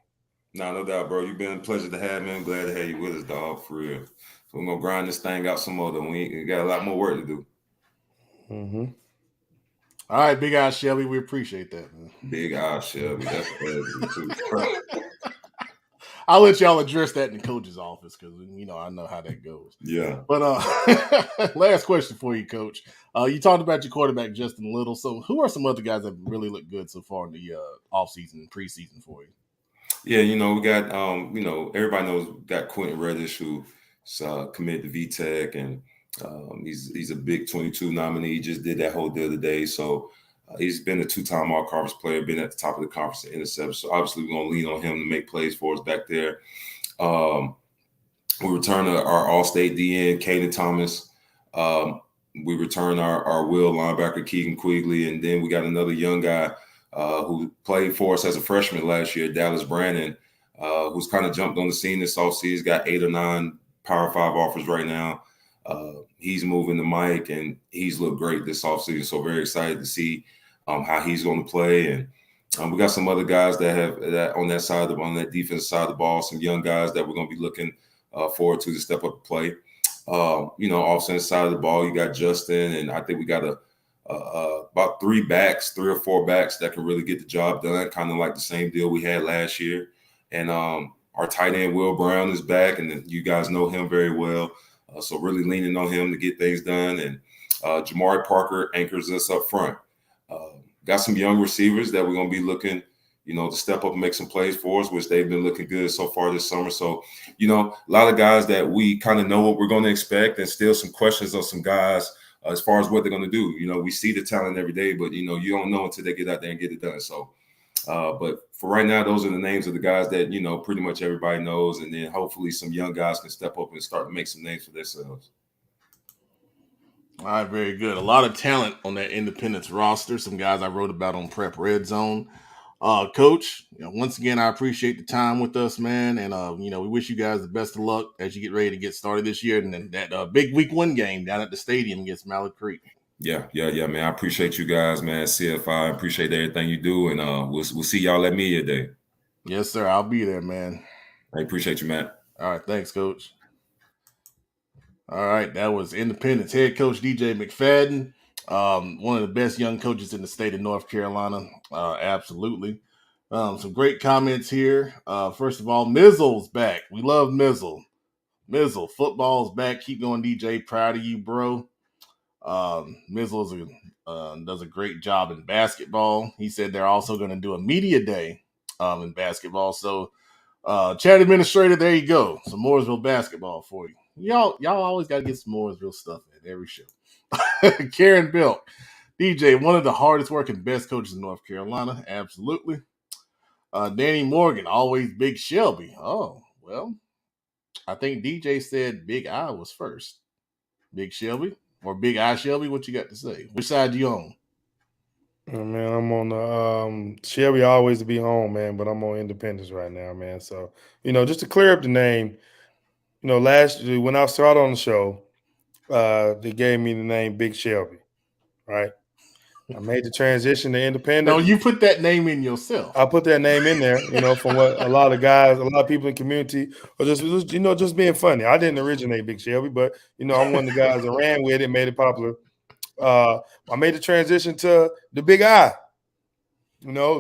Nah, no doubt, bro. You've been a pleasure to have, man. Glad to have you with us, dog, for real. So we're gonna grind this thing out some more though. We got a lot more work to do. Mm-hmm. All right, Big Eye Shelby, we appreciate that, man. Big Eye Shelby, that's too. I'll let y'all address that in the coach's office because I know how that goes. Yeah. But last question for you, Coach. You talked about your quarterback Justin Little. So who are some other guys that really look good so far in the offseason and preseason for you? Yeah, we got everybody knows we got Quentin Reddish who's committed to VTech, and he's a big 22 nominee. He just did that whole deal today. So he's been a two-time all-conference player, been at the top of the conference in interception. So obviously we're gonna lean on him to make plays for us back there. We return our all-state DN, Caden Thomas. We return our will linebacker, Keegan Quigley, and then we got another young guy who played for us as a freshman last year, Dallas Brandon, who's kind of jumped on the scene this offseason. He's got 8 or 9 Power 5 offers right now. He's moving the mic, and he's looked great this offseason. So very excited to see how he's going to play. And we got some other guys that have that on that defensive side of the ball, some young guys that we're going to be looking forward to step up and play. Offensive side of the ball, you got Justin, and I think we got about 3 or 4 backs that can really get the job done, kind of like the same deal we had last year. And our tight end, Will Brown, is back, and you guys know him very well. So really leaning on him to get things done. And Jamari Parker anchors us up front. Got some young receivers that we're going to be looking, to step up and make some plays for us, which they've been looking good so far this summer. So, a lot of guys that we kind of know what we're going to expect, and still some questions on some guys as far as what they're going to do. We see the talent every day, but, you don't know until they get out there and get it done. So, but for right now, those are the names of the guys that, pretty much everybody knows. And then hopefully some young guys can step up and start to make some names for themselves. All right, very good. A lot of talent on that Independence roster. Some guys I wrote about on Prep Red Zone. Coach, once again, I appreciate the time with us, man. And, we wish you guys the best of luck as you get ready to get started this year. And then that big week 1 game down at the stadium against Mallard Creek. Yeah, man. I appreciate you guys, man. CFI, appreciate everything you do. And we'll see y'all at Media Day. Yes, sir. I'll be there, man. I appreciate you, Matt. All right. Thanks, Coach. All right. That was Independence head coach DJ Mcfadden. One of the best young coaches in the state of North Carolina. Absolutely. Some great comments here. First of all, Mizzle's back. We love Mizzle. Mizzle, football's back. Keep going, DJ. Proud of you, bro. Mizzle does a great job in basketball. He said they're also going to do a media day in basketball. So, chat administrator, there you go. Some Mooresville basketball for you. Y'all always got to get some Mooresville stuff at every show. Karen Bilk, DJ, one of the hardest working, best coaches in North Carolina. Absolutely. Danny Morgan, always Big Shelby. Oh, well, I think DJ said Big I was first. Big Shelby or Big I Shelby, what you got to say? Which side you on? Oh, man, I'm on the Shelby always to be home, man, but I'm on Independence right now, man. So, just to clear up the name, last year when I started on the show, they gave me the name Big Shelby, right? I made the transition to Independence. No, you put that name in yourself. I put that name in there, from what a lot of guys, a lot of people in the community, or just being funny. I didn't originate Big Shelby, but I'm one of the guys that ran with it, made it popular. I made the transition to the Big I,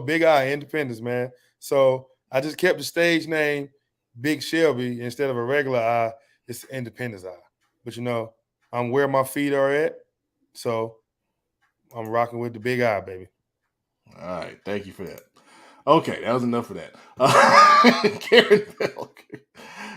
Big I, Independence, man. So I just kept the stage name Big Shelby instead of a regular I. It's Independence I. But I'm where my feet are at, so I'm rocking with the Big I, baby. All right, thank you for that. Okay, that was enough of that. Karen Belk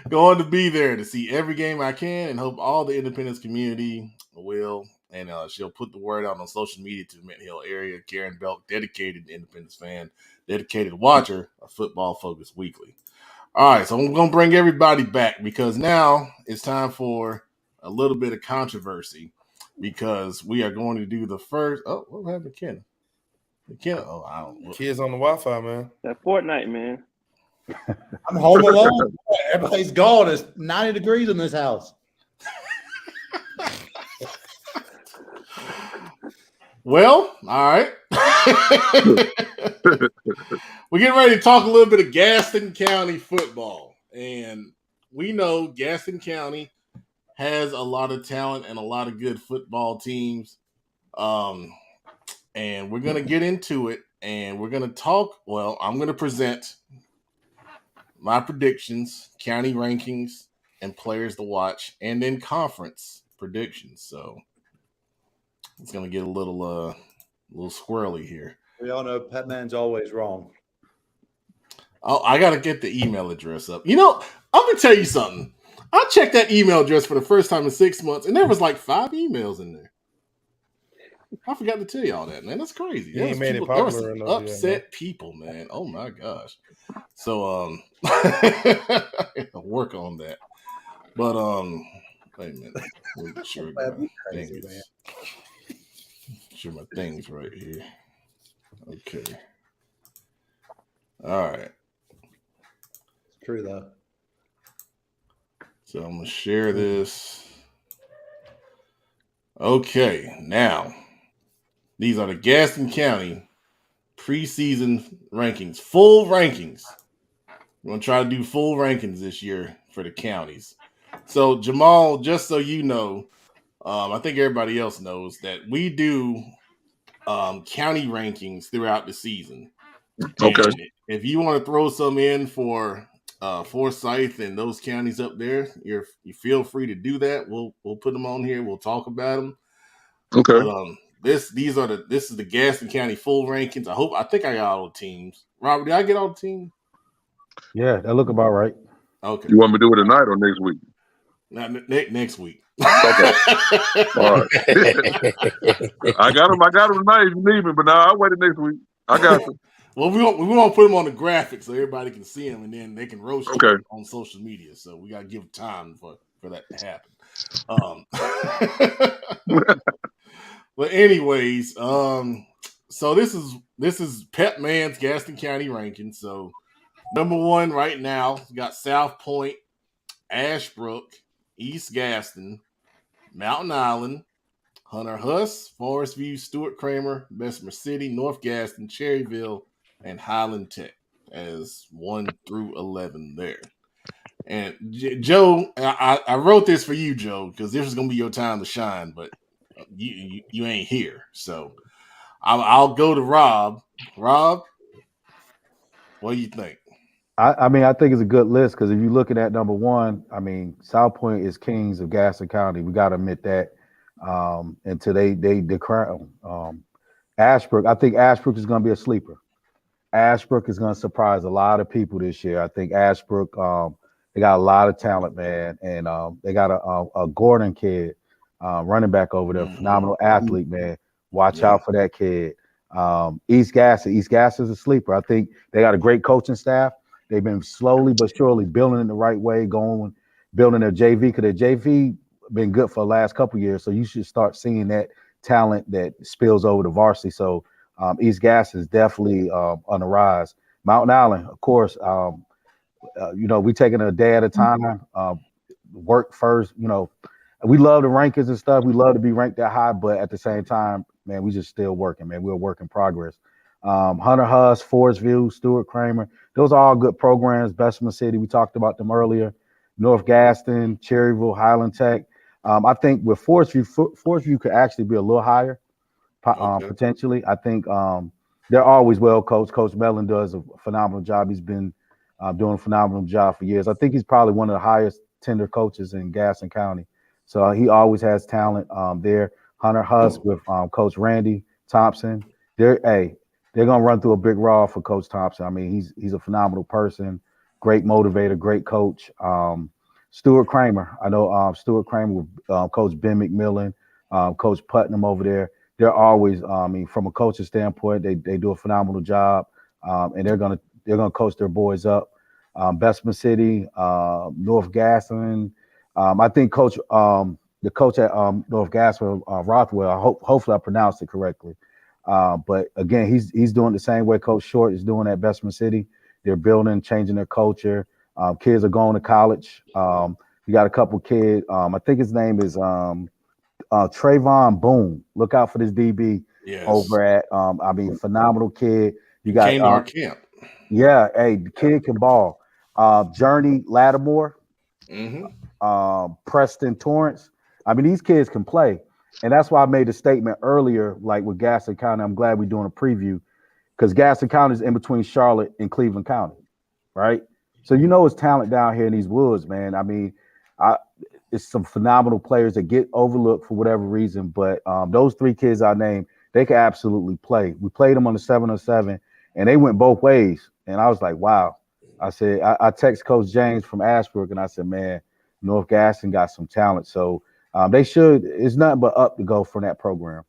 going to be there to see every game I can, and hope all the Independence community will. And she'll put the word out on social media to the Mint Hill area. Karen Belk, dedicated Independence fan, dedicated watcher of Football Focus Weekly. All right, so I'm going to bring everybody back because now it's time for a little bit of controversy because we are going to do the first. Oh, what happened, Ken? Ken? Oh, I don't. Kids on the Wi-Fi, man. That Fortnite, man. I'm home alone. Everybody's gone. It's 90 degrees in this house. Well, all right. We're getting ready to talk a little bit of Gaston County football. And we know Gaston County has a lot of talent and a lot of good football teams. And we're going to get into it. And we're going to talk. Well, I'm going to present my predictions, county rankings, and players to watch, and then conference predictions. So it's going to get a little squirrely here. We all know Pat Man's always wrong. Oh, I got to get the email address up. You know, I'm going to tell you something. I checked that email address for the first time in 6 months, and there was like 5 emails in there. I forgot to tell y'all that, man. That's crazy. You ain't made it There were popular some enough upset yet, people, man. Oh, my gosh. So, I have to work on that. But, wait a minute. Make sure my thing's right here. Okay. All right. It's true, though. So I'm going to share this. Okay. Now, these are the Gaston County preseason rankings. Full rankings. We're going to try to do full rankings this year for the counties. So, Jamal, just so you know, I think everybody else knows that we do county rankings throughout the season. Okay. And if you want to throw some in for Forsyth and those counties up there, you feel free to do that. We'll put them on here. We'll talk about them. Okay. But, this is the Gaston County full rankings. I think I got all the teams. Robert, did I get all the teams? Yeah, that look about right. Okay. You want me to do it tonight or next week? Next week. Okay. All right. I got them tonight if you need me, but now I'll wait next week. I got you. Well, we want to put them on the graphic so everybody can see them, and then they can roast you on social media. So we got to give time for that to happen. But anyways, so this is Pep Man's Gaston County ranking. So number 1 right now, we got South Point, Ashbrook, East Gaston, Mountain Island, Hunter Huss, Forest View, Stuart Kramer, Bessemer City, North Gaston, Cherryville, and Highland Tech as 1 through 11 there. And Joe, I wrote this for you, Joe, because this is gonna be your time to shine, but you ain't here, so I'll go to Rob. Rob, what do you think? I mean, I think it's a good list because if you're looking at number 1, I mean, South Point is kings of Gaston County. We got to admit that. Until they crown Ashbrook. I think Ashbrook is going to be a sleeper. Ashbrook is going to surprise a lot of people this year. I think Ashbrook, they got a lot of talent, man, and they got a Gordon kid, running back over there, phenomenal athlete, man. Watch out for that kid. East Gaston is a sleeper. I think they got a great coaching staff. They've been slowly but surely building it the right way, building their JV, because their JV been good for the last couple of years. So you should start seeing that talent that spills over to varsity. So East Gaston is definitely on the rise. Mountain Island, of course, we taking a day at a time, work first. We love the rankings and stuff. We love to be ranked that high, but at the same time, man, we just still working, man. We're a work in progress. Hunter Huss, Forest View, Stuart Kramer, those are all good programs. Bessemer City, we talked about them earlier. North Gaston, Cherryville, Highland Tech. I think with Forest View could actually be a little higher, potentially. I think they're always well coached. Coach Mellon does a phenomenal job. He's been doing a phenomenal job for years. I think he's probably one of the highest tender coaches in Gaston County. So he always has talent there. Hunter Huss with Coach Randy Thompson. they're gonna run through a big raw for Coach Thompson. I mean, he's a phenomenal person, great motivator, great coach. Stuart Kramer, I know Stuart Kramer with Coach Ben McMillan, Coach Putnam over there. They're always, I mean, from a coaching standpoint, they do a phenomenal job, and they're gonna coach their boys up. Bessemer City, North Gaston. I think the coach at North Gaston, Rothwell. Hopefully I pronounced it correctly. But again, he's doing the same way Coach Short is doing at Bessemer City. They're building, changing their culture. Kids are going to college. You got a couple kids. I think his name is Trayvon Boone. Look out for this DB Yes. over at. I mean, phenomenal kid. You got came to our camp. Yeah, hey, the kid can ball. Journey Lattimore, Preston Torrance. I mean, these kids can play. And that's why I made a statement earlier, like with Gaston County. I'm glad we're doing a preview because Gaston County is in between Charlotte and Cleveland County, right? So you know it's talent down here in these woods, man. I mean, it's some phenomenal players that get overlooked for whatever reason, but those three kids I named, they can absolutely play. We played them on the 7-on-7, and they went both ways. And I was like, wow. I said, I text Coach James from Ashbrook, and I said, man, North Gaston got some talent. So they should. It's nothing but up to go for that program.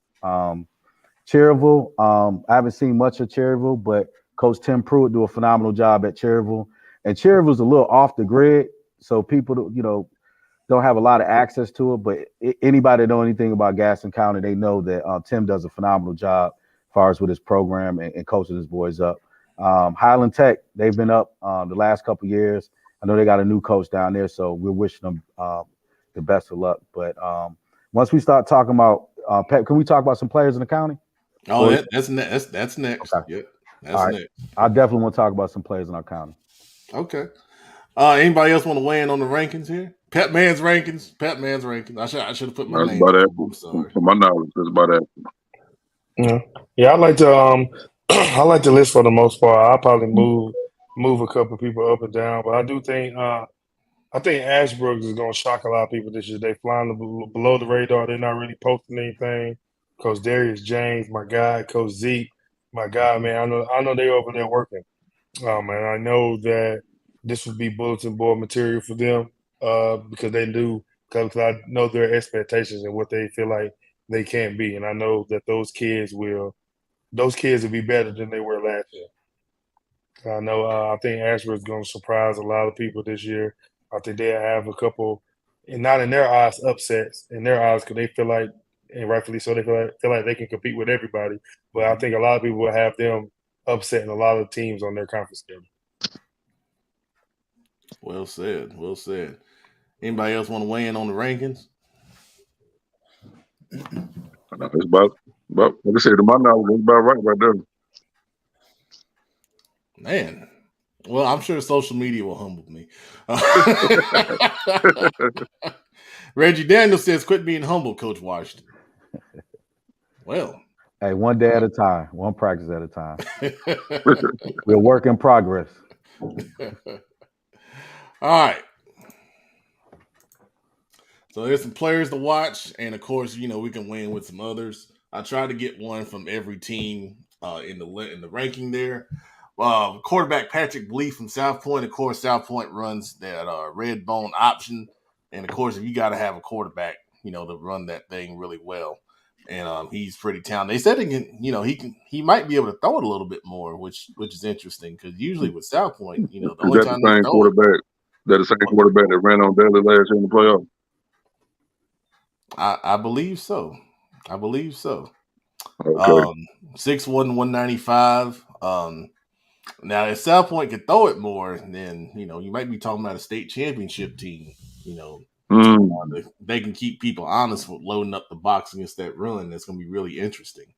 Cherryville, I haven't seen much of Cherryville, but Coach Tim Pruitt do a phenomenal job at Cherryville. And Cherryville's a little off the grid, so people, don't have a lot of access to it. But anybody that know anything about Gaston County, they know that Tim does a phenomenal job as far as with his program and coaching his boys up. Highland Tech, they've been up the last couple of years. I know they got a new coach down there, so we're wishing them the best of luck. But once we start talking about Pep, can we talk about some players in the county? Oh, that's next. Okay. Yep, that's next. I definitely want to talk about some players in our county. Okay. Anybody else want to weigh in on the rankings here? Pep Man's rankings. I should have put my That's name. about it. I'm sorry. From my knowledge, that's about it. Yeah. I like to I like the list for the most part. I'll probably move a couple people up and down, but I do think I think Ashbrook is going to shock a lot of people this year. They flying below the radar. They're not really posting anything. Coach Darius James, my guy. Coach Zeke, my guy. Man, I know they're over there working. And I know that this would be bulletin board material for them because they do. Because I know their expectations and what they feel like they can be, and I know that those kids will be better than they were last year. I know. I think Ashford is going to surprise a lot of people this year. I think they'll have a couple, and not in their eyes, upsets in their eyes because they feel like, and rightfully so, they feel like they can compete with everybody. But I think a lot of people will have them upsetting a lot of teams on their conference schedule. Well said. Well said. Anybody else want to weigh in on the rankings? It's about like I said, to my knowledge, it's about right there. Man. Well, I'm sure social media will humble me. Reggie Daniel says, quit being humble, Coach Washington. Well. Hey, one day at a time, one practice at a time. We're a work in progress. All right. So there's some players to watch, and of course, we can weigh in with some others. I tried to get one from every team in the ranking there. Quarterback Patrick Blee from South Point. Of course, South Point runs that red bone option, and of course, if you got to have a quarterback, to run that thing really well, and he's pretty talented. They said he might be able to throw it a little bit more, which is interesting because usually with South Point, the only time they throw it. That the same quarterback that ran on Daly last year in the playoffs. I believe so. Okay. 6'1", 195. Now if South Point could throw it more, then you might be talking about a state championship team. They can keep people honest with loading up the box against that run. That's going to be really interesting.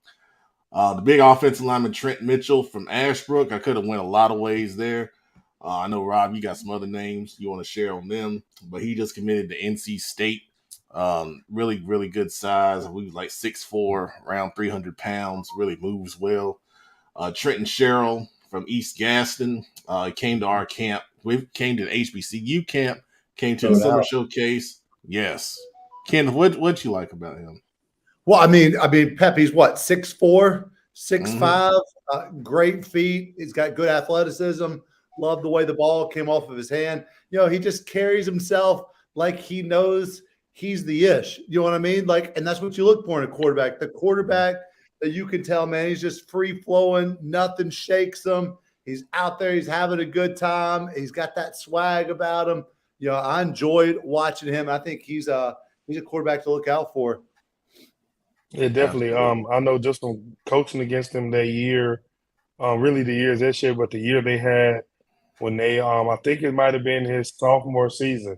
The big offensive lineman Trent Mitchell from Ashbrook. I could have went a lot of ways there. I know, Rob, you got some other names you want to share on them, but he just committed to NC State. Really, really good size. We was like 6'4", around 300 pounds, really moves well. Trenton Sherrill from East Gaston came to our camp. We came to the HBCU camp, came to the summer showcase. Yes. Ken, what'd you like about him? Well, I mean, Pep, he's what, 6'4", 6'5", great feet. He's got good athleticism. Love the way the ball came off of his hand. He just carries himself like he knows he's the ish. You know what I mean? And that's what you look for in a quarterback. The quarterback that you can tell, man, he's just free flowing. Nothing shakes him. He's out there. He's having a good time. He's got that swag about him. I enjoyed watching him. I think he's a quarterback to look out for. Yeah, definitely. I know just from coaching against them that year, really the years this year, but the year they had when they, I think it might have been his sophomore season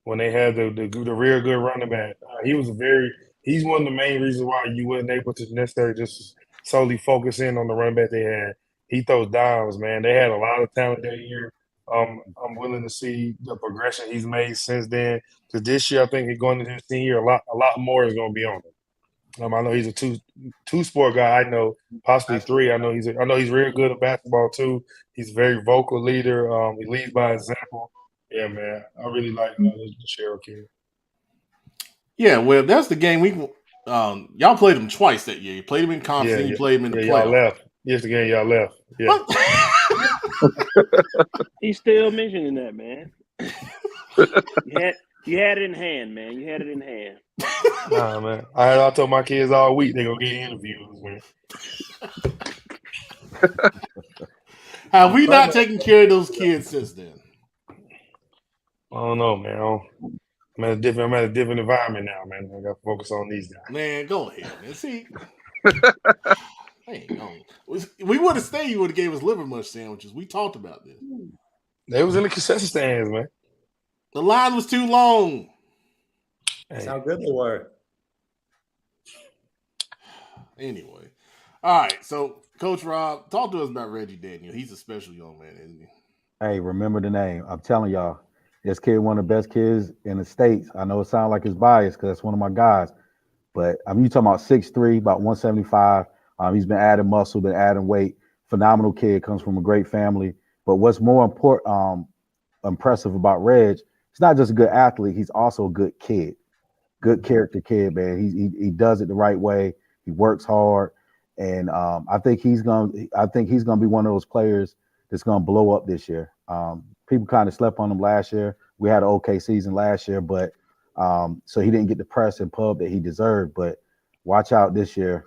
when they had the real good running back. He's one of the main reasons why you wasn't able to necessarily just solely focus in on the running back they had. He throws dimes, man. They had a lot of talent that year. I'm willing to see the progression he's made since then. Because this year, I think going into his senior year, a lot more is going to be on him. I know he's a two sport guy. I know possibly three. I know he's real good at basketball too. He's a very vocal leader. He leads by example. Yeah, man. I really like the Cheryl kid. Yeah, well, that's the game y'all played him twice that year. You played him in conference, and you played him in the playoff. Y'all left. Yes, the game y'all left. Yeah. He's still mentioning that, man. You had it in hand, man. You had it in hand. Nah, man. I told my kids all week they're gonna get interviews, man. Have we not taken care of those kids since then? I don't know, man. I'm at a different environment now, man. I got to focus on these guys. Man, go ahead, man. See, we would have stayed. You would have gave us liver mush sandwiches. We talked about this. They was in the concession stands, man. The line was too long. That's how good they were. Anyway, all right. So, Coach Rob, talk to us about Reggie Daniel. He's a special young man, isn't he? Hey, remember the name. I'm telling y'all, this kid, one of the best kids in the States. I know it sounds like it's biased because that's one of my guys. But you talking about 6'3", about 175. He's been adding muscle, been adding weight. Phenomenal kid, comes from a great family. But what's more impressive about Reg, he's not just a good athlete, he's also a good kid. Good character kid, man. He does it the right way. He works hard. And I think he's gonna be one of those players that's gonna blow up this year. People kind of slept on him last year. We had an okay season last year, but so he didn't get the press and pub that he deserved. But watch out this year.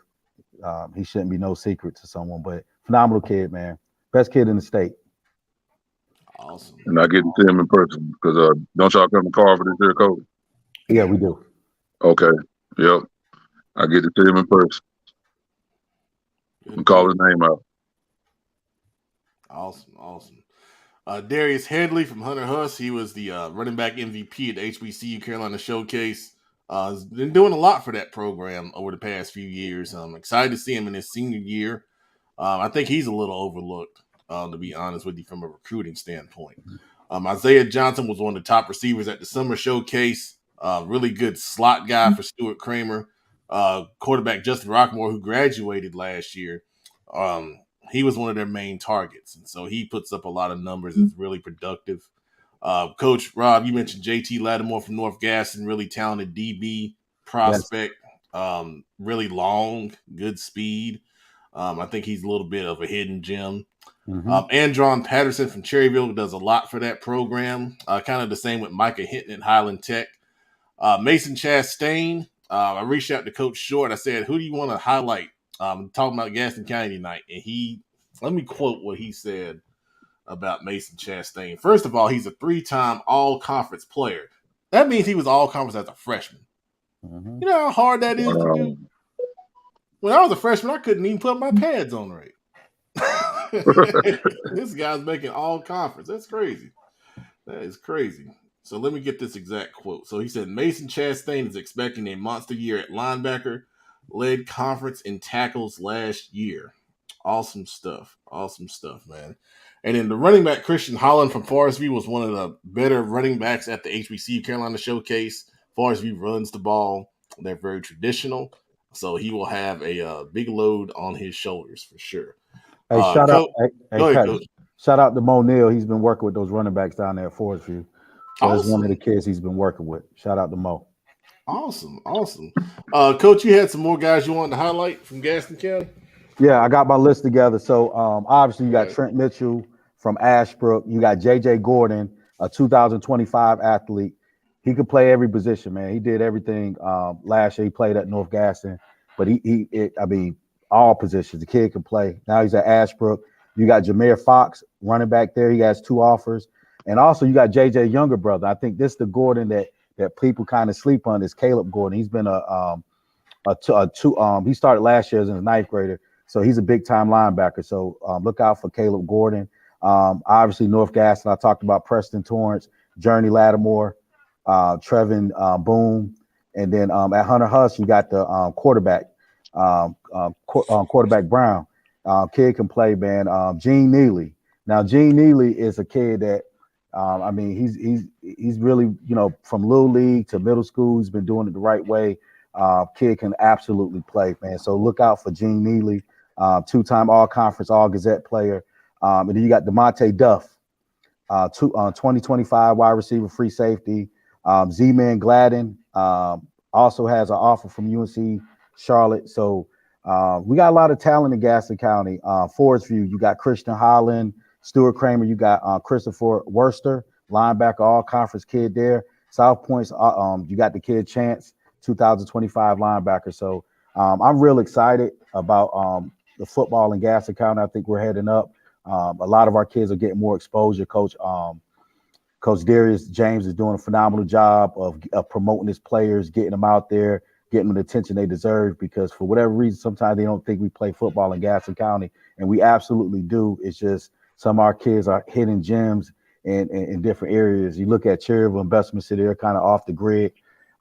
He shouldn't be no secret to someone, but phenomenal kid, man. Best kid in the state. Awesome. And I get to see him in person because don't y'all come to Carver this year, Coach? Yeah, we do. Okay. Yep. I get to see him in person. And call his name out. Awesome. Darius Headley from Hunter Huss. He was the running back MVP at the HBCU Carolina Showcase. Has been doing a lot for that program over the past few years. I'm excited to see him in his senior year. I think he's a little overlooked, to be honest with you, from a recruiting standpoint. Isaiah Johnson was one of the top receivers at the summer showcase. Really good slot guy for Stuart Kramer. Quarterback Justin Rockmore, who graduated last year, he was one of their main targets. And so he puts up a lot of numbers. It's really productive. Coach Rob, you mentioned JT Lattimore from North Gaston, really talented DB prospect, really long, good speed. I think he's a little bit of a hidden gem. Andron Patterson from Cherryville does a lot for that program. Kind of the same with Micah Hinton at Highland Tech. Mason Chastain, I reached out to Coach Short. I said, who do you want to highlight? Talking about Gaston County tonight. And let me quote what he said about Mason Chastain. First of all, he's a 3-time all-conference player. That means he was all-conference as a freshman. You know how hard that is to do? When I was a freshman, I couldn't even put my pads on right. This guy's making all-conference. That's crazy. That is crazy. So let me get this exact quote. So he said, Mason Chastain is expecting a monster year at linebacker, led conference in tackles last year. Awesome stuff, man. And then the running back, Christian Holland from Forest View, was one of the better running backs at the HBCU Carolina Showcase. Forest View runs the ball. They're very traditional. So he will have a big load on his shoulders for sure. Hey, shout out to Mo Neal. He's been working with those running backs down there at Forest View. So that's one of the kids he's been working with. Shout out to Mo. Awesome. Coach, you had some more guys you wanted to highlight from Gaston County? Yeah, I got my list together. So obviously you got Right. Trent Mitchell from Ashbrook. You got J.J. Gordon, a 2025 athlete. He could play every position, man. He did everything last year. He played at North Gaston, but I mean, all positions. The kid can play. Now he's at Ashbrook. You got Jameer Fox running back there. He has 2 offers, and also you got J.J. younger brother. I think this is the Gordon that people kind of sleep on is Caleb Gordon. He's been a two. He started last year as a ninth grader, so he's a big time linebacker. So look out for Caleb Gordon. Obviously North Gaston. I talked about Preston Torrance, Journey Lattimore, Trevin Boone, and then at Hunter Huss you got the quarterback, quarterback Brown. Kid can play, man. Gene Neely. Now Gene Neely is a kid that. I mean, he's really, from little league to middle school, he's been doing it the right way. Kid can absolutely play, man. So look out for Gene Neely, 2-time All-Conference, All-Gazette player. And then you got DeMonte Duff, 2025 wide receiver, free safety. Z-Man Gladden also has an offer from UNC Charlotte. So we got a lot of talent in Gaston County. Forest View, you got Christian Holland, Stuart Kramer, you got Christopher Worster, linebacker, all-conference kid there. South Point's, you got the kid Chance, 2025 linebacker. So I'm real excited about the football in Gaston County. I think we're heading up. A lot of our kids are getting more exposure. Coach Darius James is doing a phenomenal job of promoting his players, getting them out there, getting them the attention they deserve, because for whatever reason, sometimes they don't think we play football in Gaston County, and we absolutely do. It's just some of our kids are hidden gems in different areas. You look at Cherryville and Bessemer City, they're kind of off the grid.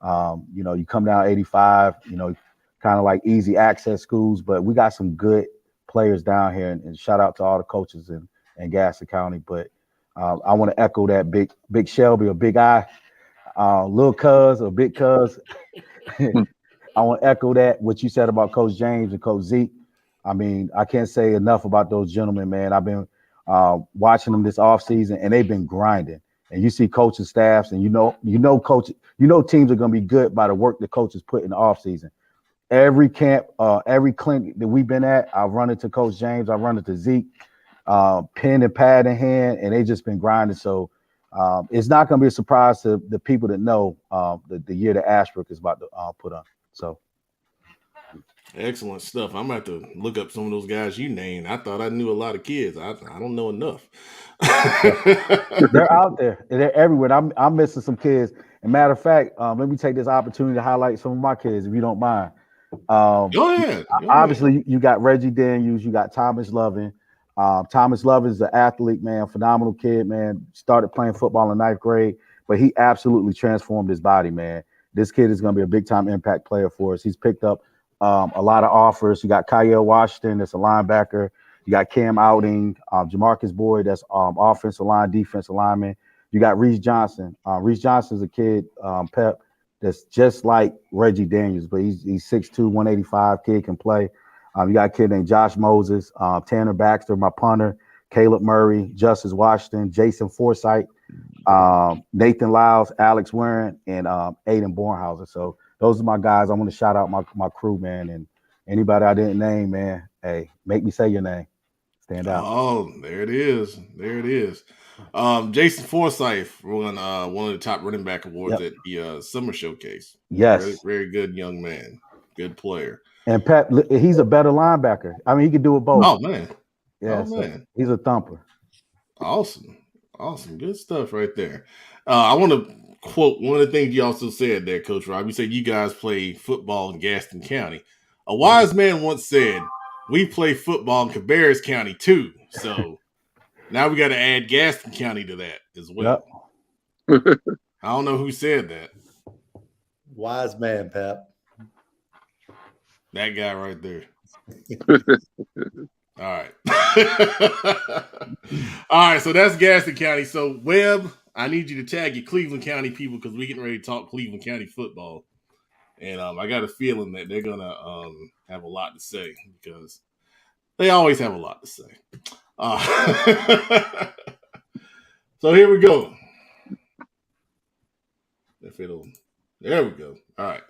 You come down 85, kind of like easy access schools, but we got some good players down here, and shout out to all the coaches in Gaston County. But I want to echo that big Shelby or Big I, little cuz or big cuz. I want to echo that, what you said about Coach James and Coach Zeke. I mean, I can't say enough about those gentlemen, man. I've been watching them this offseason, and they've been grinding. And you see coaching staffs, and teams are going to be good by the work the coaches put in the offseason. Every camp, every clinic that we've been at, I've run into Coach James, I've run into Zeke, pen and pad in hand, and they just been grinding. So it's not going to be a surprise to the people that know the year that Ashbrook is about to put on. So excellent stuff. I'm about to look up some of those guys you named. I thought I knew a lot of kids. I don't know enough. They're out there. They're everywhere. I'm missing some kids. And matter of fact, let me take this opportunity to highlight some of my kids, if you don't mind. Go ahead. Obviously, you got Reggie Daniels, you got Thomas Lovin. Thomas Lovin is an athlete, man, phenomenal kid, man. Started playing football in 9th grade, but he absolutely transformed his body, man. This kid is going to be a big-time impact player for us. He's picked up a lot of offers. You got Kyle Washington, that's a linebacker. You got Cam Outing, Jamarcus Boyd, that's offensive line, defensive lineman. You got Reese Johnson. Reese Johnson is a kid, Pep, that's just like Reggie Daniels, but he's 6'2", 185, kid can play. You got a kid named Josh Moses, Tanner Baxter, my punter, Caleb Murray, Justice Washington, Jason Forsythe, Nathan Lyles, Alex Warren, and Aiden Bornhauser. So those are my guys. I want to shout out my crew, man, and anybody I didn't name, man, hey, make me say your name. Stand out. Oh, there it is. There it is. Jason Forsythe won one of the top running back awards at the Summer Showcase. Yes. Very, very good young man. Good player. And Pat, he's a better linebacker. I mean, he could do it both. Oh, man. Yeah, man. He's a thumper. Awesome. Good stuff right there. I want to quote one of the things you also said there, Coach Rob. You said you guys play football in Gaston County. A wise man once said, we play football in Cabarrus County too. So now we got to add Gaston County to that as well. Yep. I don't know who said that. Wise man, Pep. That guy right there. All right. All right, so that's Gaston County. So, Webb, I need you to tag your Cleveland County people because we're getting ready to talk Cleveland County football. And I got a feeling that they're going to have a lot to say because they always have a lot to say. So here we go. There we go. All right.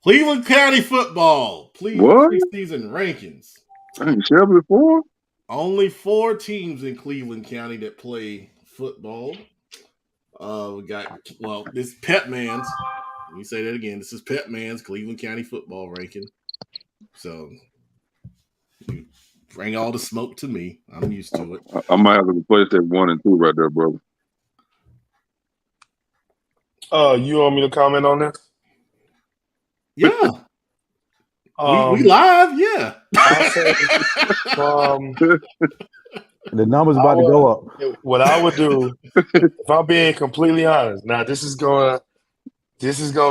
Cleveland County football. Please preseason rankings Dang, Shelby 4? Only 4 teams in Cleveland County that play football. We got this Pep Man's. Let me say that again. This is Pep Man's Cleveland County football ranking. So you bring all the smoke to me. I'm used to it. I might have to replace that 1 and 2 right there, brother. You want me to comment on this? Yeah. We live, yeah. I'll say The number's about to go up. what I would do, if I'm being completely honest. Now this is gonna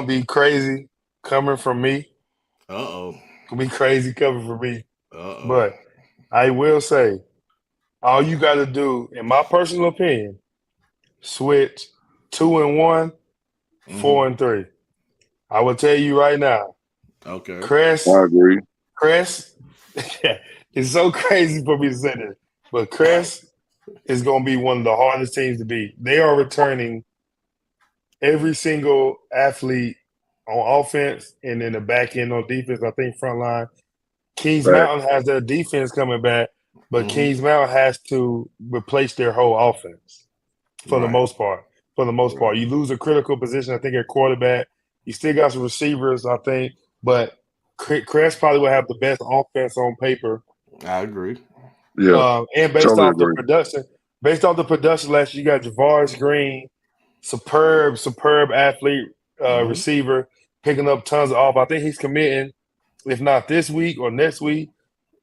be crazy coming from me. Gonna be crazy coming from me. But I will say, all you got to do, in my personal opinion, switch 2 and 1, 4 and 3. I will tell you right now. Okay. Crest, I agree. Crest, it's so crazy for me to say this, but Crest is going to be one of the hardest teams to beat. They are returning every single athlete on offense and in the back end on defense. I think front line. Kings Mountain has their defense coming back, but Kings Mountain has to replace their whole offense for the most part. For the most part, you lose a critical position. I think at quarterback, you still got some receivers. I think, but Crest probably will have the best offense on paper. I agree. Yeah, and based off the production last year, you got Javaris Green, superb athlete, receiver, picking up tons of off. I think he's committing, if not this week or next week.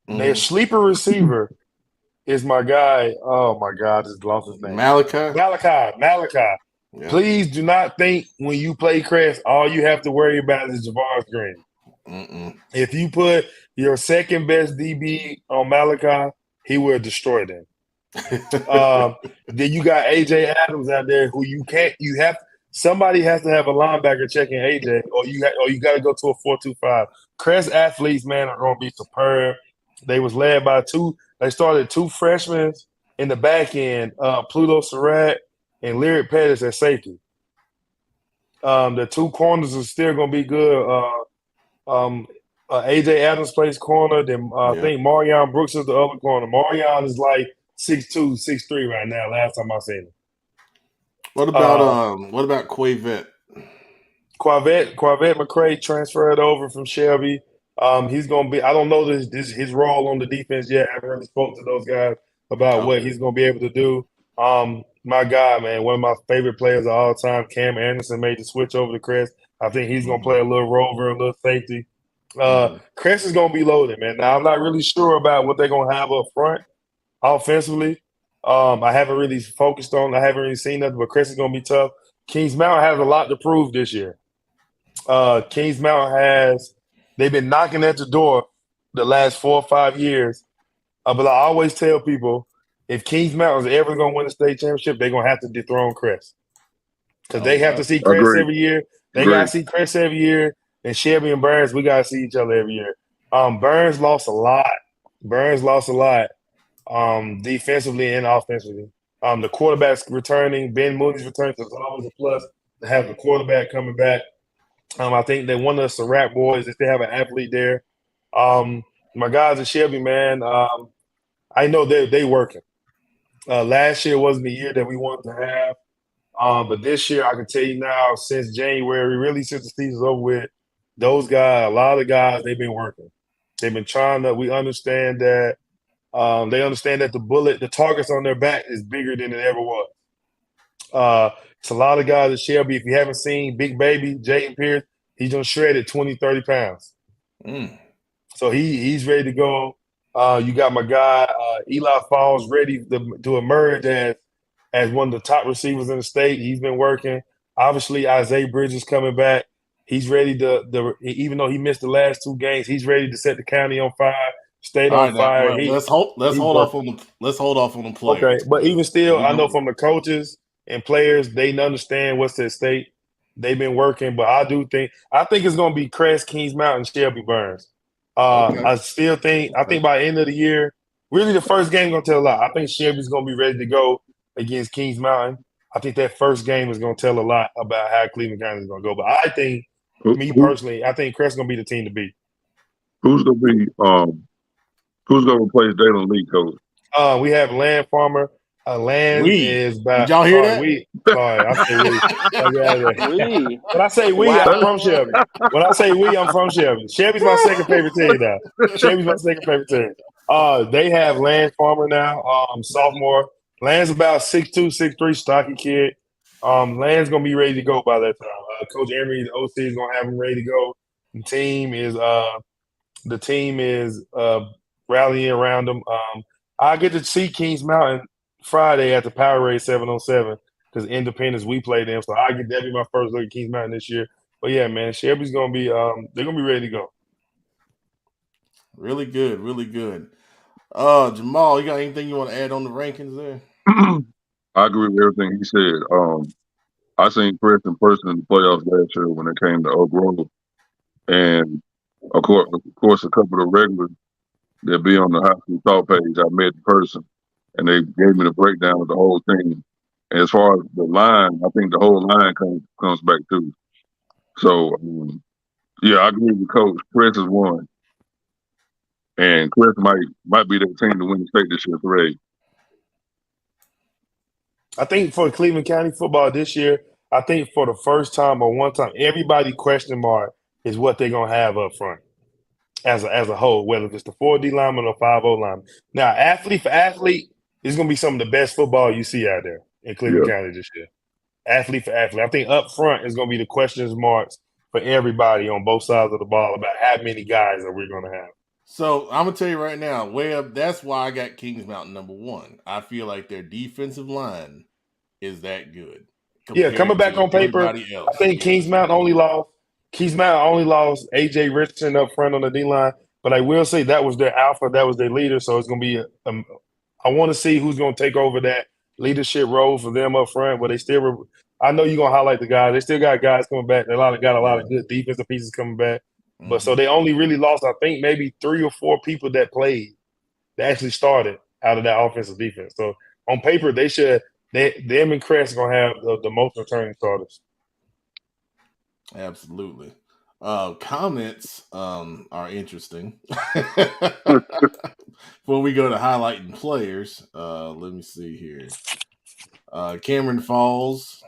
Their sleeper receiver is my guy. Oh my God, I just lost his name. Malachi. Yeah. Please do not think when you play Crest, all you have to worry about is Javaris Green. If you put your second best DB on Malachi, he will destroy them. Then you got AJ Adams out there who somebody has to have a linebacker checking AJ, or you got to go to a 4-2-5. Crest athletes, man, are going to be superb. They was led by they started 2 freshmen in the back end, Pluto Surratt and Lyric Pettis at safety. The 2 corners are still going to be good. AJ Adams plays corner. Then I think Marion Brooks is the other corner. Marion is like 6'2", 6'3" right now. Last time I seen him. What about Quavette? Quavette McCray transferred over from Shelby. He's gonna be. I don't know his role on the defense yet. I haven't really spoke to those guys about what he's gonna be able to do. My God, man, one of my favorite players of all time, Cam Anderson, made the switch over to Crest. I think he's gonna play a little rover, a little safety. Crest is gonna be loaded, man. Now I'm not really sure about what they're gonna have up front offensively. I haven't really focused on. I haven't really seen nothing, but Crest is gonna be tough. Kings Mountain has a lot to prove this year. Kings Mountain they've been knocking at the door the last 4 or 5 years. But I always tell people, if Kings Mountain is ever going to win a state championship, they're going to have to dethrone Crest. Because they have to see Crest every year. They got to see Crest every year. And Shelby and Burns, we got to see each other every year. Burns lost a lot. Defensively and offensively. The quarterback's returning. Ben Mooney's returning. So it's always a plus to have the quarterback coming back. I think that one of the Surratt boys, if they have an athlete there. My guys at Shelby, man, I know they working. Last year wasn't the year that we wanted to have. But this year, I can tell you now, since January, really since the season's over with, those guys, a lot of guys, they've been working. They've been trying to – we understand that they understand that the targets on their back is bigger than it ever was. It's a lot of guys at Shelby. If you haven't seen Big Baby, Jayden Pierce, he's done shredded 20, 30 pounds. So he's ready to go. You got my guy, Eli Falls, ready to emerge as one of the top receivers in the state. He's been working. Obviously, Isaiah Bridges coming back. He's ready to even though he missed the last 2 games, he's ready to set the county on fire, state on fire. Let's hold off on the players. Okay, but even still, I know from the coaches and players, they understand what's at stake. They've been working, but I think it's going to be Crest, Kings Mountain, Shelby, Burns. I think by the end of the year, really the first game is going to tell a lot. I think Shelby's going to be ready to go against Kings Mountain. I think that first game is going to tell a lot about how Cleveland County is going to go. But I think, personally, I think Crest is going to be the team to beat. Who's going to be Who's going to replace Jalen Lee, coach? We have Land Farmer. Land is Did y'all hear that? Sorry, I say we. We. When I say we, Wow. I'm from Shelby. When I say we, I'm from Shelby. Shelby's my second favorite team now. Shelby's my second favorite team. They have Land Farmer now, sophomore. Land's about 6'2", 6'3", stocky kid. Land's gonna be ready to go by that time. Coach Emery, the OC, is gonna have him ready to go. The team is rallying around him. I get to see Kings Mountain Friday at the Power Race 707 because Independence we play them, so that'll be my first look at Kings Mountain this year. But yeah, man, Shelby's gonna be they're gonna be ready to go. Really good, really good. Jamal, you got anything you want to add on the rankings there? I agree with everything he said. I seen Chris in person in the playoffs last year when it came to Oak Grove, and of course, a couple of regulars that be on the high school talk page. I met in person, and they gave me the breakdown of the whole team. And as far as the line, I think the whole line comes back too. So yeah, I agree with Coach. Chris is one, and Chris might be that team to win the state this year for A. I think for Cleveland County football this year, I think for the first time or one time, everybody question mark is what they're gonna have up front as a whole, whether it's the 4D lineman or 5-0 lineman. Now, athlete for athlete is gonna be some of the best football you see out there in Cleveland County this year. Athlete for athlete. I think up front is gonna be the questions marks for everybody on both sides of the ball about how many guys that we're gonna have. So I'm gonna tell you right now, Webb, that's why I got Kings Mountain number one. I feel like their defensive line is that good. Yeah, coming back on paper, I think Kings Mountain only lost AJ Richardson up front on the D line, but I will say that was their alpha, that was their leader. So it's gonna be I want to see who's gonna take over that leadership role for them up front. But I know you're gonna highlight the guys. They still got guys coming back. They got a lot of good defensive pieces coming back. But so they only really lost, I think, maybe 3 or 4 people that played, that actually started out of that offensive defense. So on paper, them and Crest are gonna have the most returning starters. Absolutely. Comments are interesting. Before we go to highlighting players, let me see here. Cameron Falls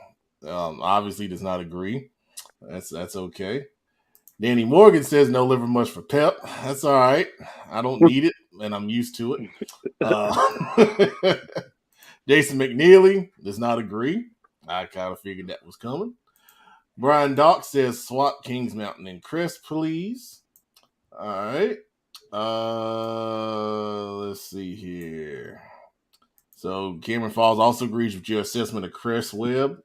obviously does not agree. That's okay. Danny Morgan says no liver mush for Pep. That's all right. I don't need it, and I'm used to it. Jason McNeely does not agree. I kind of figured that was coming. Brian Dock says swap Kings Mountain and Chris, please. All right. Let's see here. So Cameron Falls also agrees with your assessment of Chris Webb.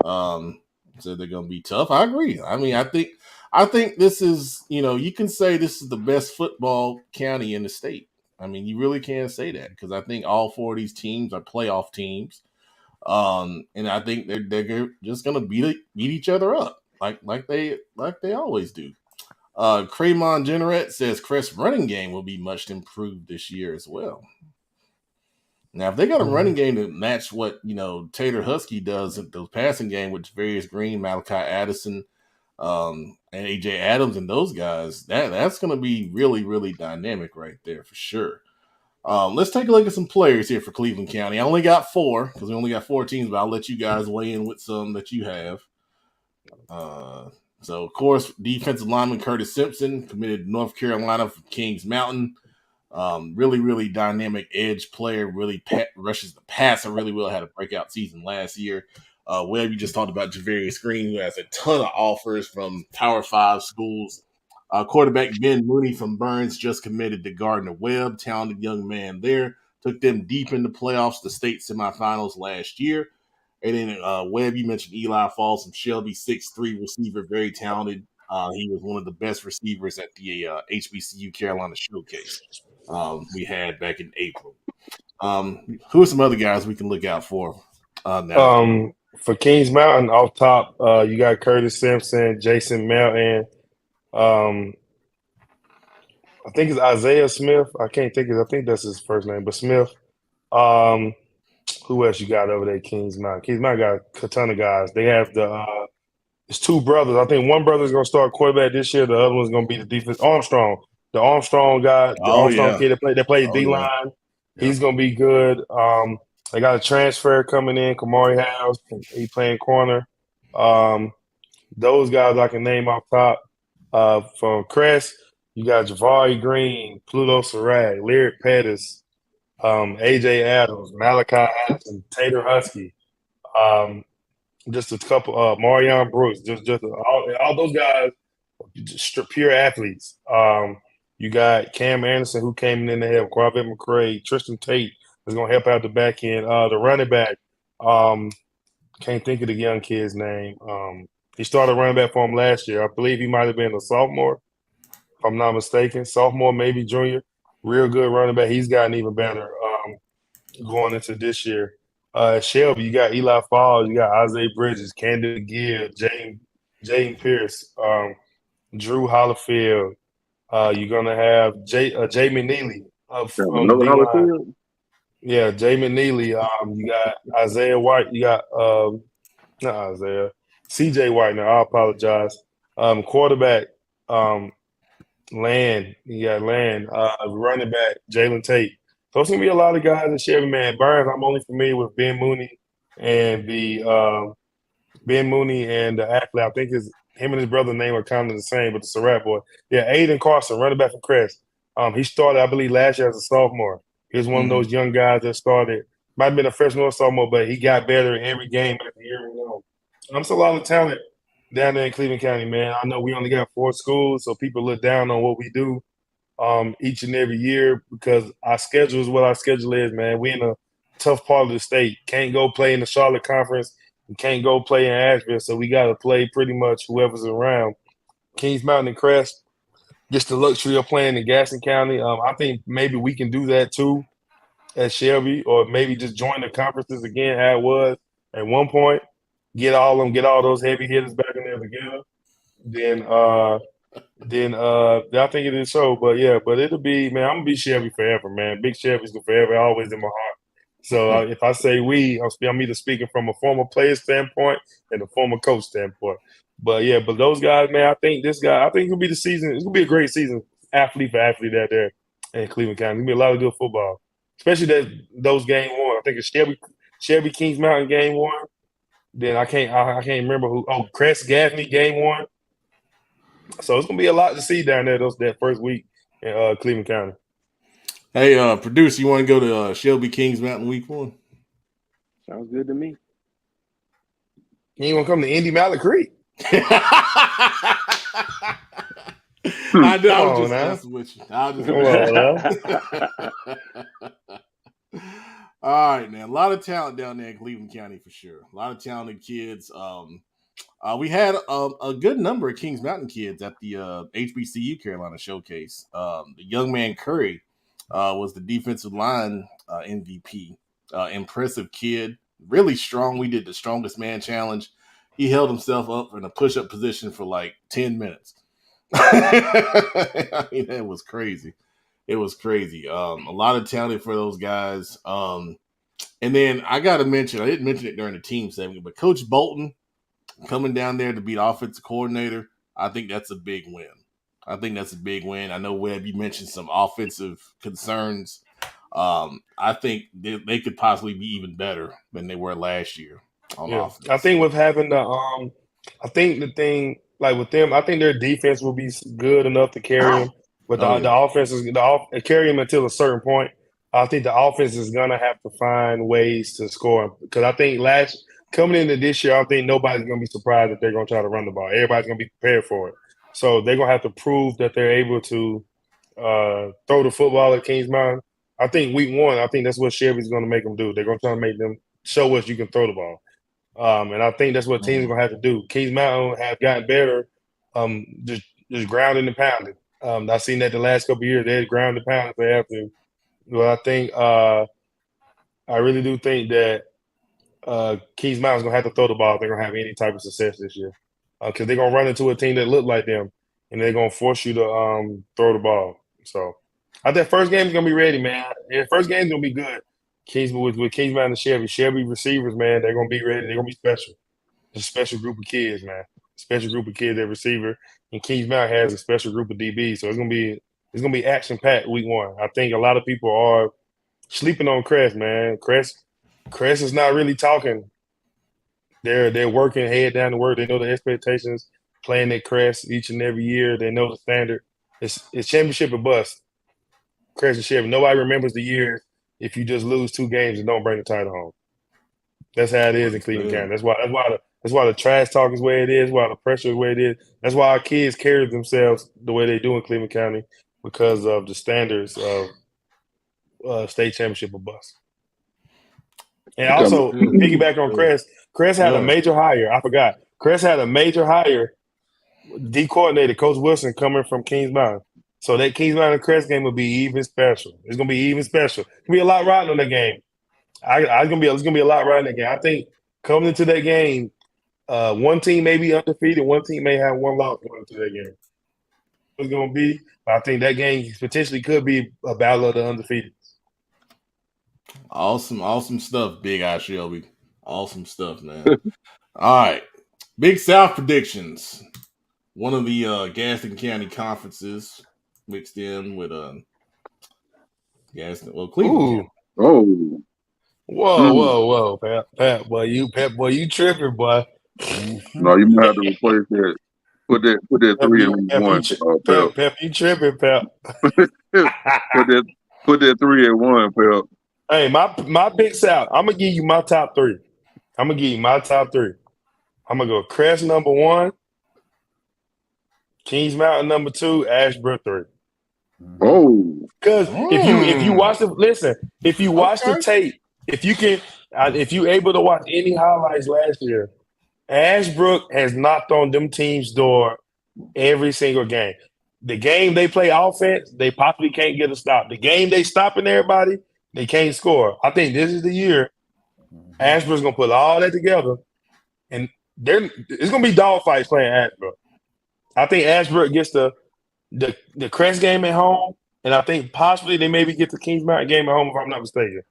Said they're going to be tough. I agree. I mean, I think this is, you can say this is the best football county in the state. I mean, you really can't say that because I think all 4 of these teams are playoff teams. And I think they're just gonna beat each other up like they always do. Craymon Generette says Chris' running game will be much improved this year as well. Now, if they got a running game to match what Taylor Husky does at the passing game with Various Green, Malachi Addison, and AJ Adams and those guys, that's gonna be really, really dynamic right there for sure. Let's take a look at some players here for Cleveland County. I only got 4 because we only got 4 teams, but I'll let you guys weigh in with some that you have. So, of course, defensive lineman Curtis Simpson committed to North Carolina from Kings Mountain. Really, really dynamic edge player. Really rushes the passer really well. Had a breakout season last year. Webb, you just talked about Javarius Green, who has a ton of offers from Power 5 schools. Quarterback Ben Mooney from Burns just committed to Gardner Webb. Talented young man there. Took them deep in the playoffs, the state semifinals last year. And then Webb, you mentioned Eli Falls from Shelby, 6'3" receiver, very talented. He was one of the best receivers at the HBCU Carolina Showcase we had back in April. Who are some other guys we can look out for now? For Kings Mountain, off top, you got Curtis Simpson, Jason Melton. I think it's Isaiah Smith. I think that's his first name, but Smith. Who else you got over there, Kings Mountain? Kings Mountain got a ton of guys. They have it's 2 brothers. I think one brother's gonna start quarterback this year. The other one's gonna be the defense. Armstrong The Armstrong guy, the Oh, Armstrong yeah. kid that plays Oh, D yeah. line, Yeah. he's gonna be good. They got a transfer coming in, Kamari House. He playing corner. Those guys I can name off top. From Crest, you got Javari Green, Pluto Sarag, Lyric Pettis, AJ Adams, Malachi Hanson, Tater Husky. Um, just a couple, Marion Brooks, just all those guys, just pure athletes. You got Cam Anderson who came in to help, Quavette McCray, Tristan Tate is going to help out the back end. The running back, can't think of the young kid's name. He started running back for him last year. I believe he might have been a sophomore, if I'm not mistaken. Sophomore, maybe junior. Real good running back. He's gotten even better going into this year. Shelby, you got Eli Falls, you got Isaiah Bridges, Camden Gill, Jaden Pierce, Drew Hollifield. You're gonna have Jay McNeely on the Another D line. Hollifield? Yeah, Jay McNeely. You got Isaiah White. You got not Isaiah, CJ White. Now I apologize. Quarterback Land. You got Land. Running back Jalen Tate. So it's gonna be a lot of guys in Chevy, man. Burns, I'm only familiar with Ben Mooney and the athlete. I think him and his brother's name are kind of the same, but it's a rap boy. Yeah, Aiden Carson, running back from Crest. He started, I believe, last year as a sophomore. He was one of those young guys that started, might have been a freshman or sophomore, but he got better in every game as the year went on. It's a lot of talent down there in Cleveland County, man. I know we only got 4 schools, so people look down on what we do each and every year because our schedule is what our schedule is, man. We in a tough part of the state. Can't go play in the Charlotte Conference. We can't go play in Asheville, so we got to play pretty much whoever's around. Kings Mountain and Crest gets the luxury of playing in Gaston County. I think maybe we can do that too at Shelby, or maybe just join the conferences again how it was at one point. Get all those heavy hitters back in there together. Then I think it is so. But yeah, but it'll be, man, I'm gonna be Shelby forever, man. Big Shelby's forever, always in my heart. So if I say we, I'm either speaking from a former player standpoint and a former coach standpoint. But yeah, but those guys, man, I think it'll be the season. It's gonna be a great season, athlete for athlete out there in Cleveland County. It's gonna be a lot of good football, especially those game one. I think it's Shelby Kings Mountain game one. Then I can't remember who. Oh, Crest Gaffney game one. So it's gonna be a lot to see down there that first week in Cleveland County. Hey, producer, you want to go to Shelby Kings Mountain week 1? Sounds good to me. You ain't gonna come to Indy Mallet Creek? I was just messing with you. All right, man. A lot of talent down there in Cleveland County for sure. A lot of talented kids. We had a good number of Kings Mountain kids at the HBCU Carolina Showcase. The young man Curry was the defensive line MVP. Impressive kid, really strong. We did the strongest man challenge. He held himself up in a push-up position for like 10 minutes. I mean, it was crazy. It was crazy. A lot of talent for those guys. And then I got to mention, I didn't mention it during the team segment, but Coach Bolton coming down there to be the offensive coordinator, I think that's a big win. I know, Webb, you mentioned some offensive concerns. I think they could possibly be even better than they were last year on offense. I think with having I think the thing, like with them, I think their defense will be good enough to carry them. But the offense is carry them until a certain point. I think the offense is gonna have to find ways to score because I think coming into this year, I think nobody's gonna be surprised that they're gonna try to run the ball. Everybody's gonna be prepared for it. So they're gonna have to prove that they're able to throw the football at Kings Mountain. I think week 1, I think that's what Shelby's gonna make them do. They're gonna try to make them show us you can throw the ball. And I think that's what teams are gonna have to do. Kings Mountain have gotten better, just grounding and pounding. I've seen that the last couple of years. They're grounding and pounding if they have to. But I think I really do think that Kings Mountain's gonna have to throw the ball if they're gonna have any type of success this year. Because they're gonna run into a team that look like them, and they're gonna force you to throw the ball. So I think first game is gonna be ready, man. Yeah, first game's gonna be good. With Kings Mountain and Shelby receivers, man, they're gonna be ready. They're gonna be special. It's a special group of kids, man. Special group of kids at receiver, and Kings Mountain has a special group of DBs. So it's It's gonna be action packed week 1. I think a lot of people are sleeping on Crest, man. Crest is not really talking. They're working head down to work. They know the expectations. Playing at Crest each and every year. They know the standard. It's championship or bust. Crest and Chevy. Nobody remembers the year if you just lose 2 games and don't bring the title home. That's how it is in Cleveland County. That's why the trash talk is the way it is. Why the pressure is the way it is. That's why our kids carry themselves the way they do in Cleveland County because of the standards of state championship or bust. And also piggyback on Crest. Crest had a major hire. I forgot. Crest had a major hire. D coordinator Coach Wilson coming from Kings Mountain. So that Kings Mountain Crest game will be even special. It's gonna be even special. It's gonna be a lot riding on that game. It's gonna be a lot riding that game. I think coming into that game, one team may be undefeated, one team may have one loss going into that game. It's gonna be. But I think that game potentially could be a battle of the undefeated. Awesome stuff, Big Eye Shelby. Awesome stuff, man. All right. Big South predictions. One of the Gaston County conferences mixed in with Cleveland. Oh. Whoa, Pat, boy, you tripping, boy. No, you might have to replace that. Put that 3 in 1. Pep, you tripping, Pep. Put that 3 in 1, Pep. Hey, my Big South. I'm gonna give you my top 3. I'm gonna go Crest number 1, Kings Mountain number 2, Ashbrook 3. Oh, because if you watch the tape, if you able to watch any highlights last year, Ashbrook has knocked on them teams' door every single game. The game they play offense, they possibly can't get a stop. The game they stopping everybody, they can't score. I think this is the year Ashbrook's gonna put all that together, and it's gonna be dogfights playing Ashbrook. I think Ashbrook gets the Crest game at home, and I think possibly they maybe get the Kings Mountain game at home if I'm not mistaken.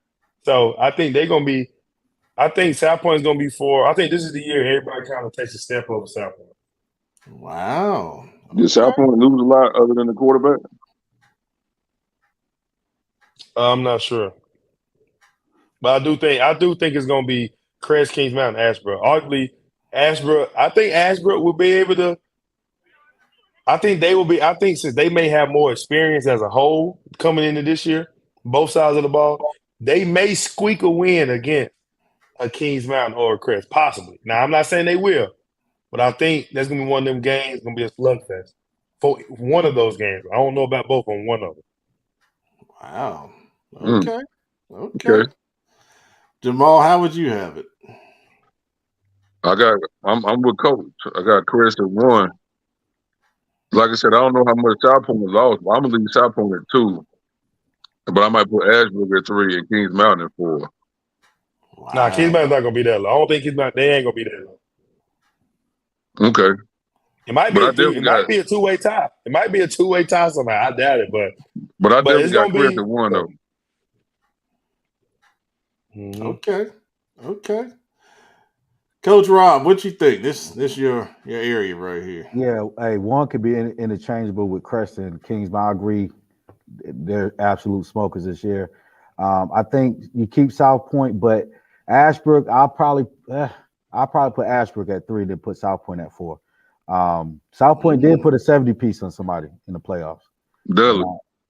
So I think they're gonna be. I think South Point is gonna be 4. I think this is the year everybody kind of takes a step over South Point. Wow. Did South Point lose a lot other than the quarterback? I'm not sure, but I do think it's gonna be Crest, Kings Mountain, Ashbrook. Arguably, Ashbrook. I think Ashbrook will be able to. I think they will be. I think since they may have more experience as a whole coming into this year, both sides of the ball, they may squeak a win against a Kings Mountain or a Crest, possibly. Now, I'm not saying they will, but I think that's going to be one of them games. It's going to be a slugfest for one of those games. I don't know about both on one of them. Wow. Okay. Jamal, how would you have it? I'm with Coach. I got Crest at 1. Like I said, I don't know how much South Point was lost, but I'm gonna leave South Point at 2. But I might put Ashbrook at 3 and Kings Mountain at 4. Wow. Nah, Kings Mountain's not gonna be that low. I don't think they ain't gonna be that low. Okay. It might be a two-way tie. It might be a two-way tie somehow. I doubt it, but I definitely got Crest at 1 though. Mm-hmm. Okay. Coach Rob, what you think? This your area right here. Yeah, hey, 1 could be interchangeable with Crest and Kings, but I agree they're absolute smokers this year. I think you keep South Point, but Ashbrook, I'll probably put Ashbrook at 3, then put South Point at 4. South Point did put a 70 piece on somebody in the playoffs. Dudley.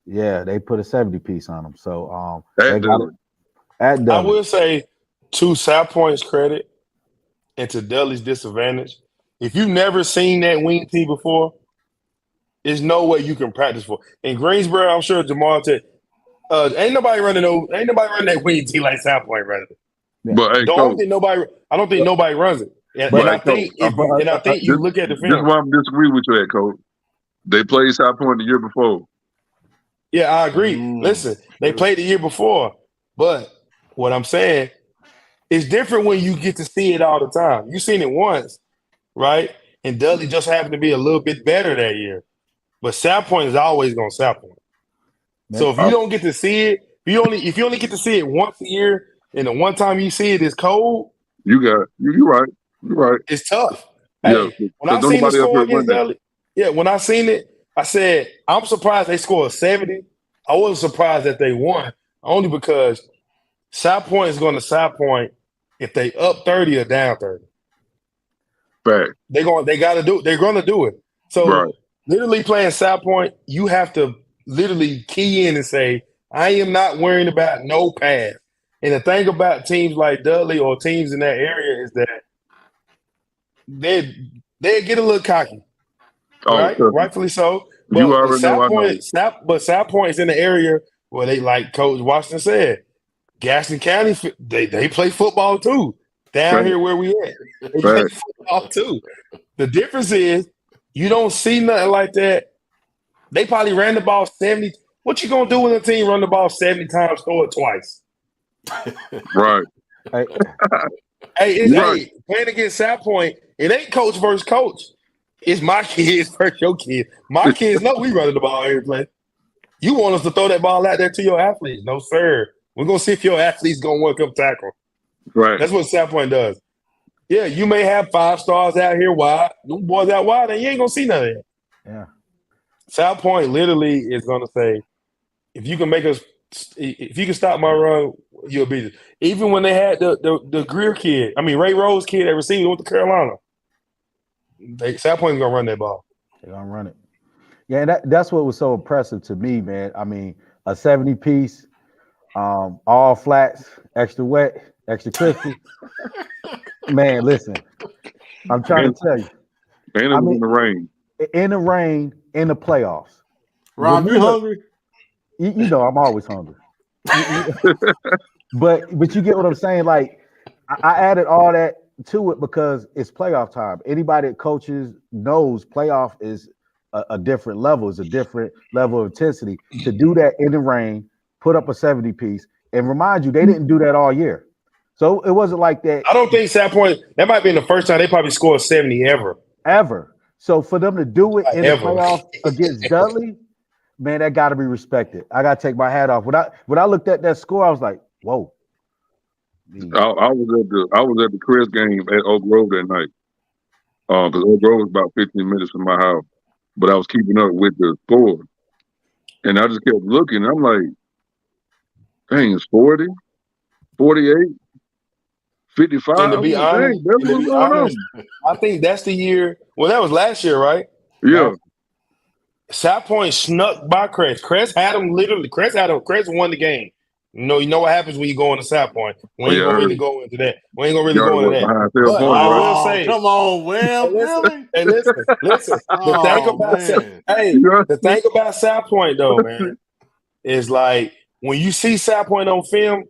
Yeah, they put a 70 piece on them. So at Dudley. I will say, to South Point's credit and to Dudley's disadvantage, if you've never seen that wing tee before, there's no way you can practice for. In Greensboro, I'm sure Jamal said, ain't nobody running that wing tee like South Point running it. But hey, I don't think nobody runs it. And I think you look at the film. This is why I'm disagreeing with you at, Coach. They played South Point the year before. Yeah, I agree. Listen, they played the year before, but what I'm saying is different when you get to see it all the time. You've seen it once, right? And Dudley just happened to be a little bit better that year. But South Point is always going to South Point. So if you don't get to see it, if you only get to see it once a year, and the one time you see it is cold, you're right. You're right. It's tough. Hey, when I seen the score against Dudley, when I seen it, I said, I'm surprised they scored 70. I wasn't surprised that they won, only because South Point is going to South Point if they up 30 or down 30. Fact. They're going to do it. So Right. literally playing South Point, you have to literally key in and say, I am not worrying about no pass. And the thing about teams like Dudley or teams in that area is that they get a little cocky. Right? Rightfully so. But You already know I know. South Point is in the area where they, like Coach Washington said, Gaston County, they play football too. Down here where we at. They play football too. The difference is you don't see nothing like that. They probably ran the ball 70. What you gonna do when a team run the ball 70 times, throw it twice? Right. Hey, playing against South Point, it ain't coach versus coach. It's my kids versus your kids. My kids know we running the ball every play. You want us to throw that ball out there to your athletes? No, sir. We're gonna see if your athlete's gonna work up tackle. Right. That's what South Point does. Yeah, you may have 5 stars out here wide, them boys out wide, and you ain't gonna see none of that. Yeah. South Point literally is gonna say, if you can stop my run, you'll beat it. Even when they had the Greer kid, Ray Rose kid that received went to Carolina. South Point's gonna run that ball. They're gonna run it. Yeah, and that's what was so impressive to me, man. A 70-piece, all flats, extra wet, extra crispy. Man, listen, I'm trying to tell you. And it was in the rain. In the rain, in the playoffs. Rob, you hungry? You know I'm always hungry. But you get what I'm saying? Like, I added all that to it because it's playoff time. Anybody that coaches knows playoff is a different level. It's a different level of intensity. To do that in the rain, put up a 70-piece, and remind you, they didn't do that all year. So it wasn't like that. I don't think South Point, that might be the first time they probably scored 70 ever. Ever. So for them to do it in the playoffs against Dudley, man, that got to be respected. I got to take my hat off. When I looked at that score, I was like, whoa. I was at the Chris game at Oak Grove that night. Because Oak Grove was about 15 minutes from my house. But I was keeping up with the score. And I just kept looking. I'm like, dang, it's 40, 48, 55. And to be honest, I think that's the year. Well, that was last year, right? Yeah. South Point snuck by Crest. Crest had them literally. Crest won the game. You know what happens when you go into South Point. We ain't gonna really go into that. We ain't gonna really go into that. But I will say, come on, Will. Really? Hey, listen. The thing about South Point though, man, is like when you see South Point on film,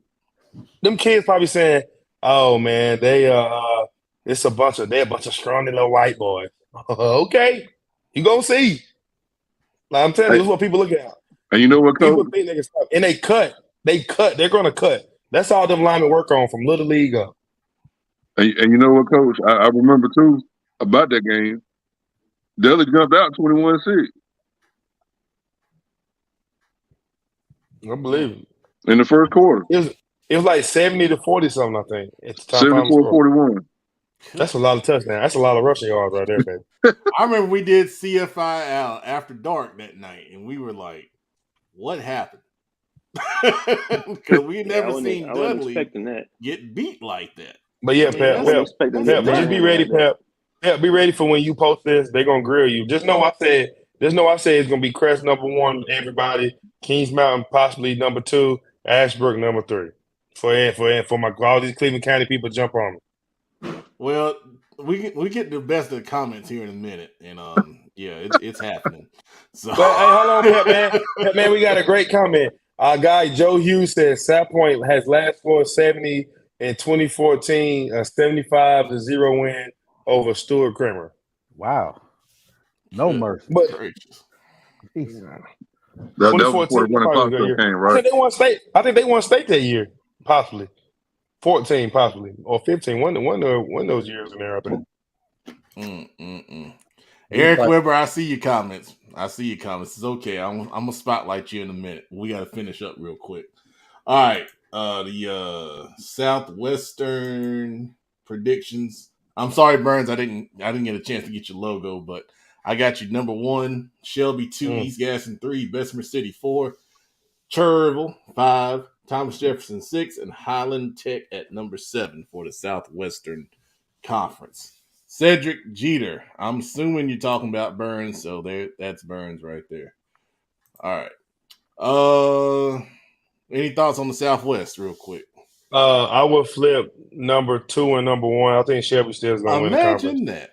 them kids probably saying, "Oh man, they're a bunch of scrawny little white boys." Okay, you gonna see. Like I'm telling you, this is what people look at. And you know what, Coach? People think they can stop, and they cut. They're gonna cut. That's all them linemen work on from Little League up. And you know what, Coach? I remember too about that game. Dudley jumped out 21-6. I believe it. In the first quarter. It was like 70-40 something, I think. It's 74-41. That's a lot of touchdowns. That's a lot of rushing yards right there, baby. I remember we did CFI out after dark that night, and we were like, "What happened?" Because we never seen Dudley get beat like that. But yeah, Pep, just be ready, Pep. Pep, be ready for when you post this. They're gonna grill you. Just know I said it's gonna be Crest #1, everybody. Kings Mountain possibly #2, Ashbrook #3. For my all these Cleveland County people jump on me. Well, we get the best of the comments here in a minute, and yeah, it's happening. So, hey, hold on, Pep, man. Pep, man, we got a great comment. Our guy Joe Hughes says South Point has last scored 70 in 2014, a 75-0 win over Stuart Kramer. Wow, no mercy. But 2014 game, right? I think they won state that year, possibly 14, possibly or 15. One of those years in there, I think. Eric Weber, I see your comments. It's okay. I'm gonna spotlight you in a minute. We got to finish up real quick. All right. The Southwestern predictions. I'm sorry, Burns. I didn't get a chance to get your logo, but I got you number 1, Shelby 2, East Gaston 3, Bessemer City 4, Cherville 5, Thomas Jefferson 6, and Highland Tech at number 7 for the Southwestern Conference. Cedric Jeter. I'm assuming you're talking about Burns, so that's Burns right there. All right. Any thoughts on the Southwest, real quick? I would flip number 2 and number 1. I think Shelby still is going to win the conference.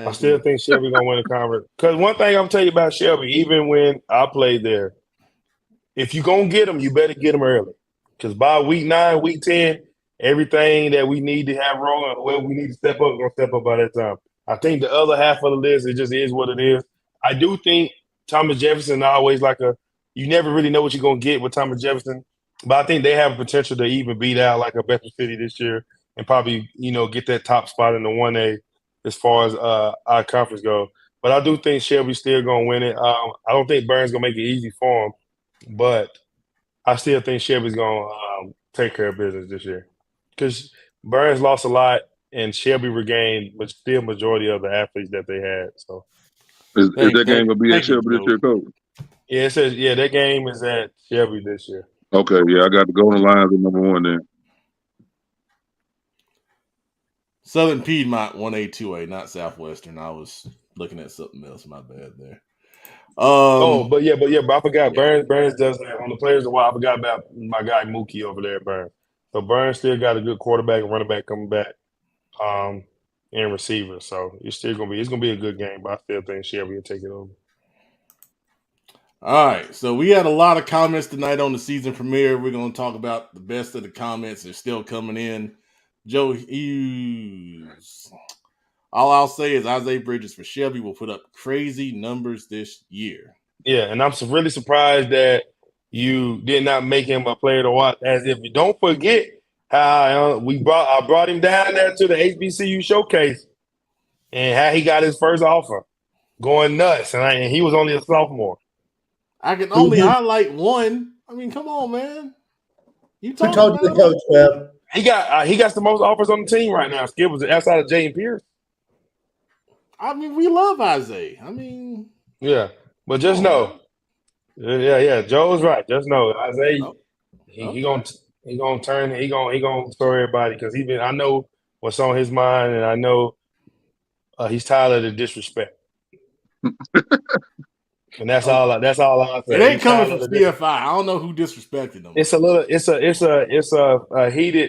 I still think Shelby going to win the conference. Because one thing I'm telling you about Shelby, even when I played there, if you're going to get them, you better get them early. Because by week 9, week 10, everything that we need to have rolling, whoever we need to step up, going to step up by that time. I think the other half of the list, it just is what it is. I do think Thomas Jefferson always you never really know what you're going to get with Thomas Jefferson. But I think they have potential to even beat out like a Bedford City this year and probably, get that top spot in the 1A as far as our conference goes. But I do think Shelby's still going to win it. I don't think Burns going to make it easy for him, but I still think Shelby's going to take care of business this year because Burns lost a lot and Shelby regained, but still majority of the athletes that they had. So, is that game going to be at Shelby this year, Coach? Yeah, it says that game is at Shelby this year. Okay, yeah, I got to go on the lines with number 1 then. Southern Piedmont 1A, 2A, not Southwestern. I was looking at something else. My bad there. But I forgot Burns does that on the players a while. I forgot about my guy Mookie over there at Burns. So Burns still got a good quarterback and running back coming back, and receiver. So it's gonna be a good game. But I still think Shelby will take it over. All right, so we had a lot of comments tonight on the season premiere. We're going to talk about the best of the comments. They're still coming in. Joe Hughes. All I'll say is Isaiah Bridges for Shelby will put up crazy numbers this year. Yeah, and I'm really surprised that you did not make him a player to watch. As if you don't forget how I brought him down there to the HBCU showcase and how he got his first offer, going nuts, and he was only a sophomore. I can only highlight one. I mean, come on, man. You told the coach, Webb. He got the most offers on the team right now. Skip was outside of Jay and Pierce. I mean, we love Isaiah. I mean, yeah, but just know, Joe's right. Just know, Isaiah, he gonna turn. He gonna show everybody because I know what's on his mind, and I know he's tired of the disrespect. And that's all I say. It ain't coming from CFI. I don't know who disrespected them.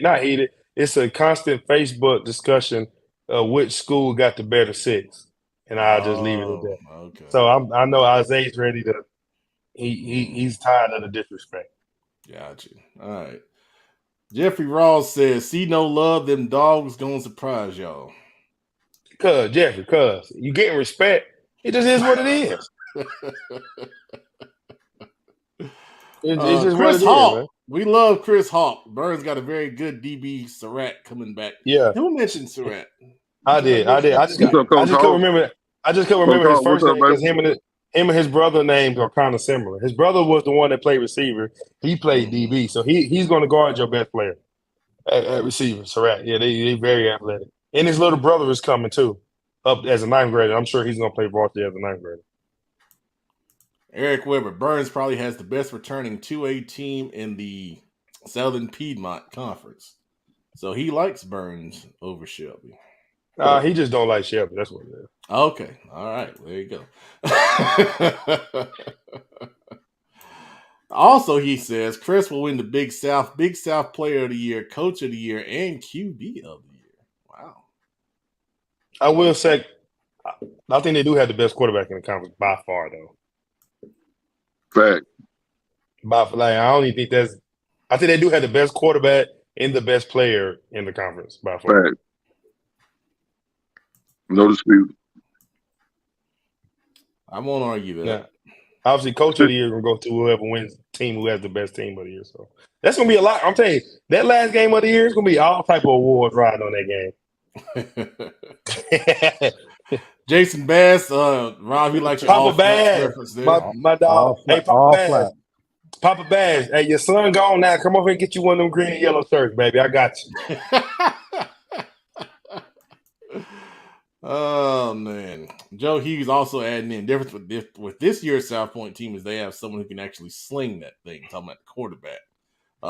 Not heated. It's a constant Facebook discussion of which school got the better 6, and I'll just leave it at that. Okay. So I know Isaiah's ready to. He's tired of the disrespect. Gotcha. All right. Jeffrey Ross says, "See no love, them dogs gonna surprise y'all." Cuz you getting respect. It just is what it is. It's just Chris what it Hawk. is, man. We love Chris Hawk. Burns got a very good DB, Surratt, coming back. Yeah. Who mentioned Surratt? I did. I just couldn't remember. I just couldn't remember his first name because him and his brother names are kind of similar. His brother was the one that played receiver. He played DB, so he's going to guard your best player at receiver. Surratt. Yeah, they very athletic. And his little brother is coming too, up as a 9th grader. I'm sure he's going to play varsity as a 9th grader. Eric Weber, Burns probably has the best returning 2A team in the Southern Piedmont Conference. So he likes Burns over Shelby. He just don't like Shelby. That's what it is. Okay. All right. There you go. Also, he says Chris will win the Big South Player of the Year, Coach of the Year, and QB of the Year. Wow. I will say, I think they do have the best quarterback in the conference by far, though. Fact. I don't even think I think they do have the best quarterback and the best player in the conference by far. Fact. No dispute. I won't argue that. Yeah. Obviously, Coach of the Year is going to go to whoever wins team who has the best team of the year. So that's going to be a lot. I'm telling you, that last game of the year is going to be all type of awards riding on that game. Jason Bass, Rob, he likes your Papa Bass. My dog. Hey, Papa Bass. Papa Bass. Hey, your son gone now. Come over and get you one of them green and yellow shirts, baby. I got you. Oh man, Joe Hughes also adding in difference with this year's South Point team is they have someone who can actually sling that thing. Talking about the quarterback,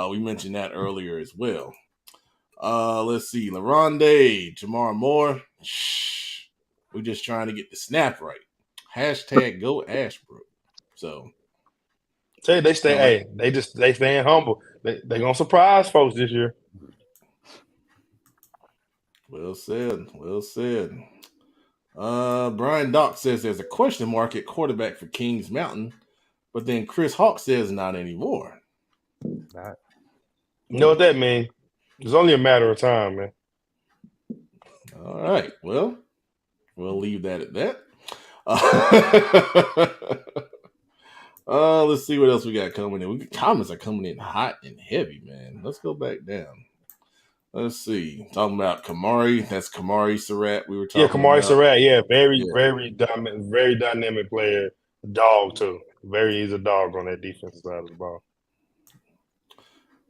we mentioned that earlier as well. Let's see, LaRonde, Jamar Moore. Shh, we're just trying to get the snap right. Hashtag go Ashbrook. So, Say they stay. Hey, they staying humble. They gonna surprise folks this year. well said. Well said. Brian Dock says there's a question mark at quarterback for Kings Mountain, but then Chris Hawk says not anymore. You know what that means? It's only a matter of time, man. All right. Well, we'll leave that at that. Let's see what else we got coming in. Comments are coming in hot and heavy, man. Let's go back down. Let's see. Talking about Kamari. That's Kamari Surratt we were talking about. Kamari Surratt. Yeah, very dynamic player. Dog, too. He's a dog on that defensive side of the ball.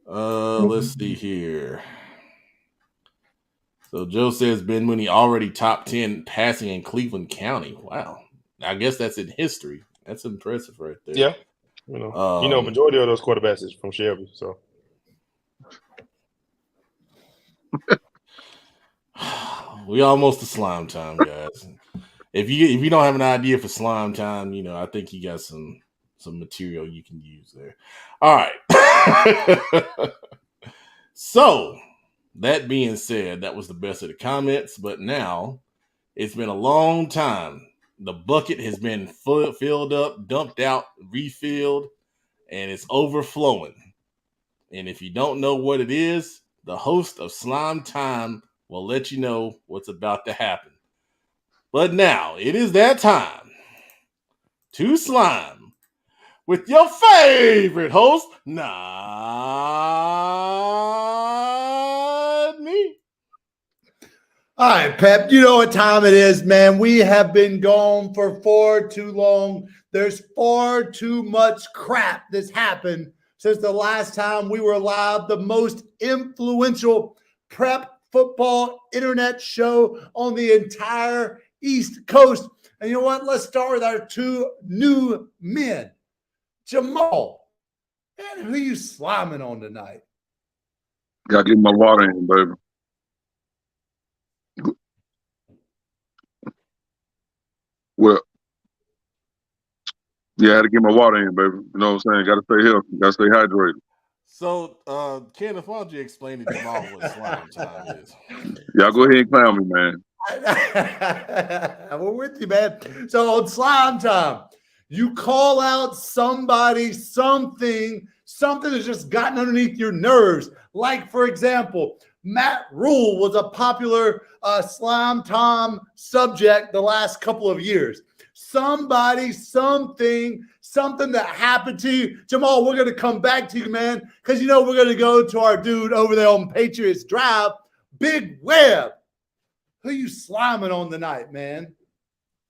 Let's see here. So Joe says Ben Mooney already top 10 passing in Cleveland County. Wow. I guess that's in history. That's impressive right there. Yeah. Majority of those quarterbacks is from Shelby, so. We almost to slime time, guys. If you don't have an idea for slime time, I think you got some material you can use there. All right. So, that being said, that was the best of the comments, but now it's been a long time. The bucket has been filled up, dumped out, refilled, and it's overflowing. And if you don't know what it is, the host of Slime Time will let you know what's about to happen. But now, it is that time to slime with your favorite host, not me. All right, Pep, you know what time it is, man. We have been gone for far too long. There's far too much crap that's happened since the last time we were live, the most influential prep football internet show on the entire East Coast. And you know what? Let's start with our two new men. Jamal, man, who you sliming on tonight? Gotta get my water in, baby. Well, yeah, I had to get my water in, baby. You know what I'm saying? Gotta stay healthy. Gotta stay hydrated. So, Kenneth, why don't you explain to Jamal what slime time is? Y'all go ahead and clown me, man. We're with you, man. So on slime time, you call out somebody, something that's just gotten underneath your nerves. Like, for example, Matt Rule was a popular slime time subject the last couple of years. Somebody, something that happened to you. Jamal, we're going to come back to you, man, because we're going to go to our dude over there on Patriots Drive, Big Webb. Who you sliming on tonight, man?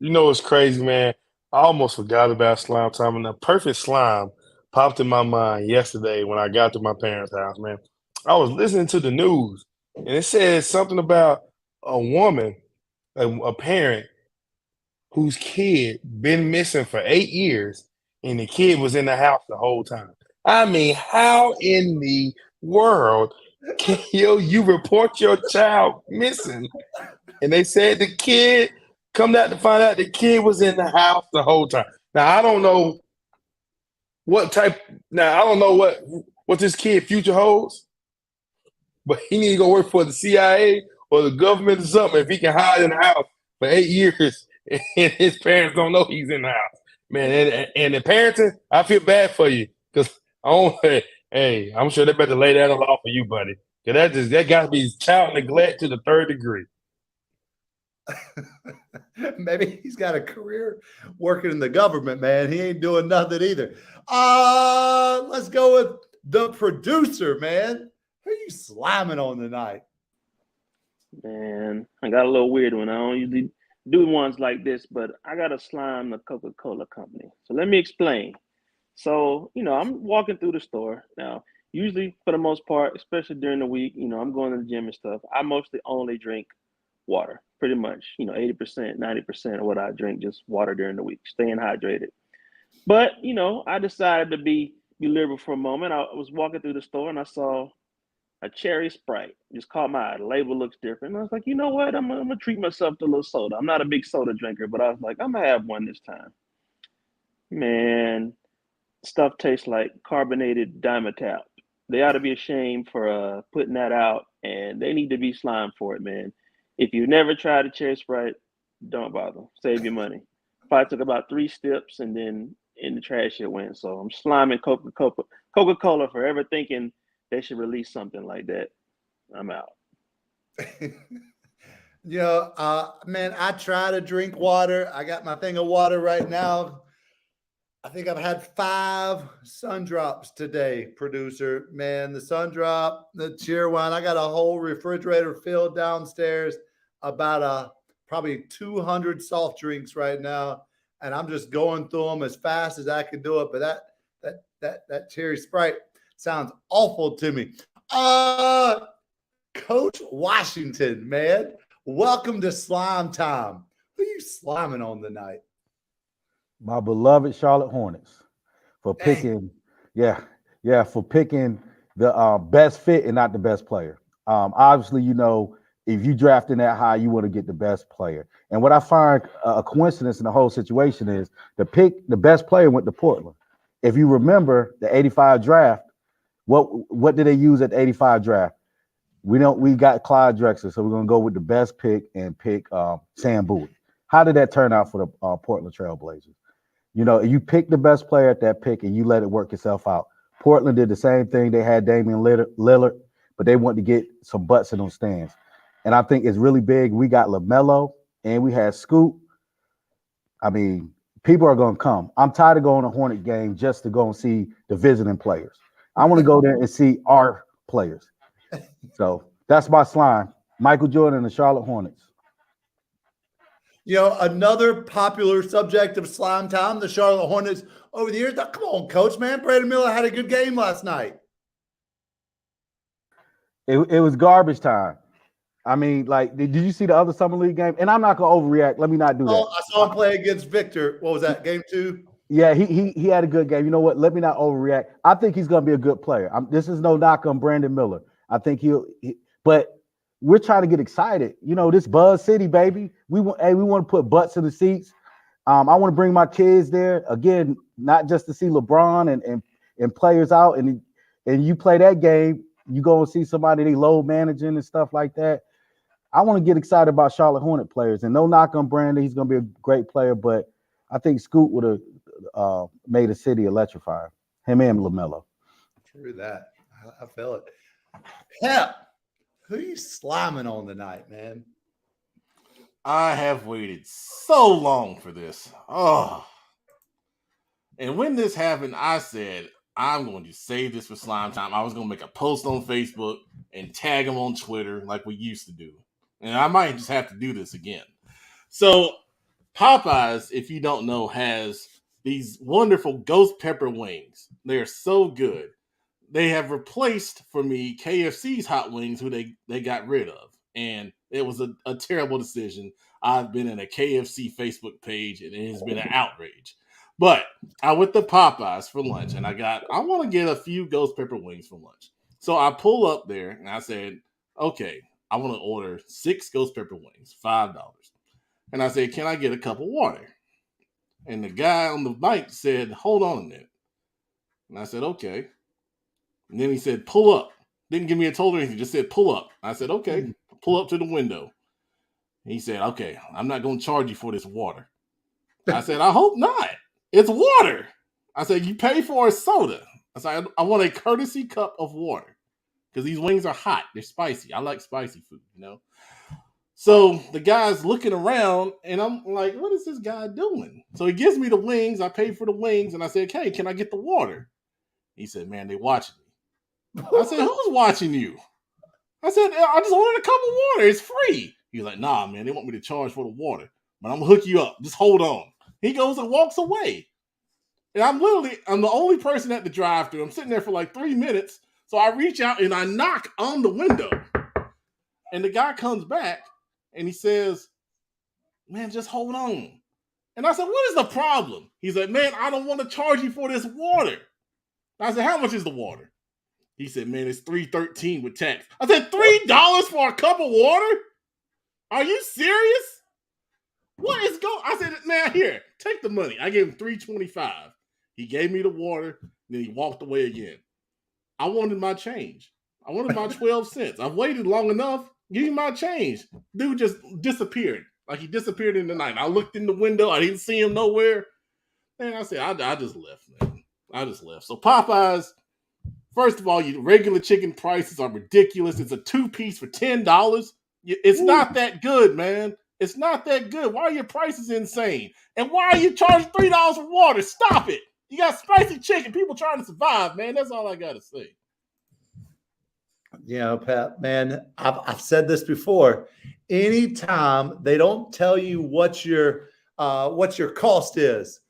You know what's crazy, man? I almost forgot about slime time, and the perfect slime popped in my mind yesterday when I got to my parents' house, man. I was listening to the news, and it said something about a woman, a parent, whose kid been missing for 8 years, and the kid was in the house the whole time. I mean, how in the world can you report your child missing? And they said the kid, come out to find out the kid was in the house the whole time. Now, I don't know what this kid future holds, but he need to go work for the CIA or the government or something if he can hide in the house for 8 years and his parents don't know he's in the house. Man, and the parenting, I feel bad for you because I'm sure they better lay that law for you, buddy. Because that got to be child neglect to the 3rd degree. Maybe he's got a career working in the government, man. He ain't doing nothing either. Let's go with the producer, man. Who are you sliming on tonight? Man, I got a little weird one. I don't usually do ones like this, but I got to slime the Coca-Cola company. So let me explain. So, I'm walking through the store. Now, usually for the most part, especially during the week, I'm going to the gym and stuff. I mostly only drink water. pretty much, 80%, 90% of what I drink, just water during the week, staying hydrated. But, I decided to be liberal for a moment. I was walking through the store and I saw a cherry Sprite. Just caught my eye. The label looks different. And I was like, you know what? I'm gonna treat myself to a little soda. I'm not a big soda drinker, but I was like, I'm gonna have one this time. Man, stuff tastes like carbonated Dimetap. They ought to be ashamed for putting that out, and they need to be slimed for it, man. If you never tried a cherry Sprite, don't bother. Save your money. Probably took about 3 steps, and then in the trash it went. So I'm sliming Coca-Cola for ever thinking they should release something like that. I'm out. Man, I try to drink water. I got my thing of water right now. I think I've had 5 sun drops today, producer. Man, the sun drop, the cheer one. I got a whole refrigerator filled downstairs, about probably 200 soft drinks right now, and I'm just going through them as fast as I can do it. But that cherry Sprite sounds awful to me. Coach Washington, man, welcome to Slime Time. Who are you sliming on tonight? My beloved Charlotte Hornets for picking, for picking the best fit and not the best player. Obviously, if you draft in that high, you want to get the best player. And what I find a coincidence in the whole situation is the best player went to Portland. If you remember the 85 draft, what did they use at the 85 draft? We got Clyde Drexler, so we're gonna go with the best pick and pick Sam Bowie. How did that turn out for the Portland Trail Blazers? You pick the best player at that pick and you let it work itself out. Portland did the same thing. They had Damian Lillard, but they wanted to get some butts in those stands. And I think it's really big. We got LaMelo and we had Scoot. I mean, people are going to come. I'm tired of going to a Hornet game just to go and see the visiting players. I want to go there and see our players. So that's my slime. Michael Jordan and the Charlotte Hornets. Another popular subject of Slime Time, the Charlotte Hornets over the years. Now, come on, Coach, man. Brandon Miller had a good game last night. It was garbage time. I mean, did you see the other Summer League game? And I'm not going to overreact. Let me not do that. I saw him play against Victor. What was that, game 2? Yeah, he had a good game. You know what? Let me not overreact. I think he's going to be a good player. This is no knock on Brandon Miller. I think but we're trying to get excited. This Buzz City, baby. We want to put butts in the seats. I want to bring my kids there again, not just to see LeBron and players out. And you play that game, you go and see somebody they load managing and stuff like that. I want to get excited about Charlotte Hornet players. And no knock on Brandon, he's going to be a great player. But I think Scoot would have made the city electrifying. Him and LaMelo. True that. I feel it. Hep. Who are you sliming on tonight, man? I have waited so long for this. Oh. And when this happened, I said, I'm going to save this for Slime Time. I was going to make a post on Facebook and tag him on Twitter like we used to do. And I might just have to do this again. So Popeyes, if you don't know, has these wonderful ghost pepper wings. They're so good. They have replaced for me KFC's hot wings, who they got rid of. And it was a terrible decision. I've been in a KFC Facebook page and it has been an outrage. But I went to Popeyes for lunch and I want to get a few ghost pepper wings for lunch. So I pull up there and I said, okay, I want to order 6 ghost pepper wings, $5. And I said, can I get a cup of water? And the guy on the mic said, hold on a minute. And I said, okay. And then he said, pull up. Didn't give me a total or anything, just said, pull up. I said, okay, pull up to the window. And he said, okay, I'm not going to charge you for this water. I said, I hope not. It's water. I said, you pay for a soda. I said, I want a courtesy cup of water because these wings are hot. They're spicy. I like spicy food, So the guy's looking around and I'm like, what is this guy doing? So he gives me the wings. I pay for the wings and I said, okay, can I get the water? He said, man, they watching me. I said, who's watching you? I said, I just ordered a cup of water. It's free. He's like, nah, man, they want me to charge for the water. But I'm going to hook you up. Just hold on. He goes and walks away. And I'm the only person at the drive-thru. I'm sitting there for like 3 minutes. So I reach out and I knock on the window. And the guy comes back And he says, man, just hold on. And I said, what is the problem? He said, man, I don't want to charge you for this water. I said, how much is the water? He said, man, it's $3.13 with tax. I said, $3 for a cup of water? Are you serious? What is going? I said, man, here, take the money. I gave him $3.25. He gave me the water, then he walked away again. I wanted my change. I wanted my 12 cents. I've waited long enough. Give me my change. Dude just disappeared. Like he disappeared in the night. I looked in the window. I didn't see him nowhere. And I said, I just left, man. I just left. So Popeyes, first of all, your regular chicken prices are ridiculous. It's a 2-piece for $10. It's not that good, man. It's not that good. Why are your prices insane? And why are you charging $3 for water? Stop it. You got spicy chicken. People trying to survive, man. That's all I got to say. You know, Pat, man, I've said this before. Anytime they don't tell you what your cost is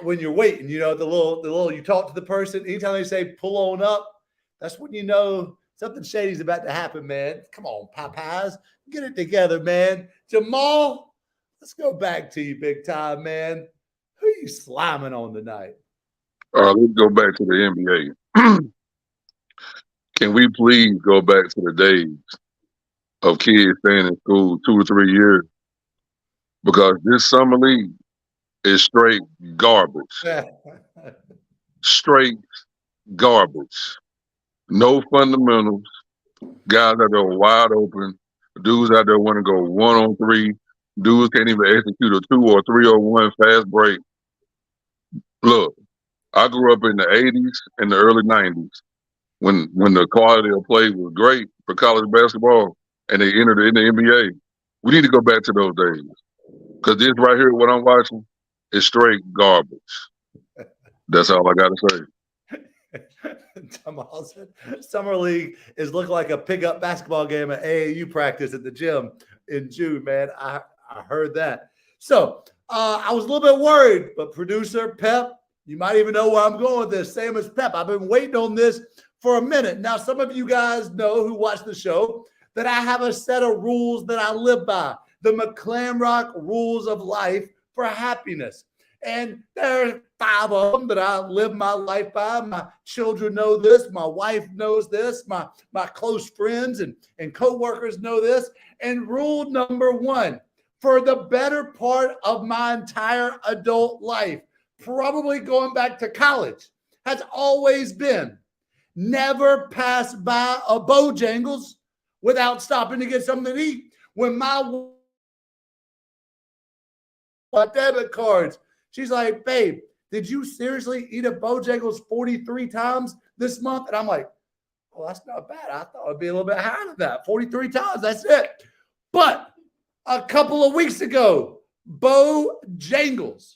when you're waiting, you know, the little you talk to the person. Anytime they say pull on up, that's when you know something shady's about to happen, man. Come on, Popeyes, get it together, man. Jamal, let's go back to you, big time, man. Who are you sliming on tonight? Let's go back to the NBA. Can we please go back to the days of kids staying in school 2 or 3 years? Because this summer league is straight garbage. Straight garbage. No fundamentals. Guys out there wide open. Dudes out there want to go 1-on-3. Dudes can't even execute a 2 or 3-on-1 fast break. Look, I grew up in the 80s and the early 90s when the quality of play was great for college basketball and they entered in the NBA. We need to go back to those days. Because this right here, what I'm watching, is straight garbage. That's all I got to say. Jamal said, Summer League is looking like a pickup basketball game at AAU practice at the gym in June, man. I heard that. So I was a little bit worried, but producer Pep, you might even know where I'm going with this. Same as Pep. I've been waiting on this for a minute. Now, some of you guys know who watch the show that I have a set of rules that I live by. The McClamrock rules of life for happiness. And there are 5 of them that I live my life by. My children know this. My wife knows this. My close friends and coworkers know this. And rule number 1, for the better part of my entire adult life, probably going back to college, has always been never pass by a Bojangles without stopping to get something to eat. When my debit cards, she's like, babe, did you seriously eat a Bojangles 43 times this month? And I'm like, well, that's not bad. I thought it'd be a little bit higher than that. 43 times, that's it. But a couple of weeks ago, Bojangles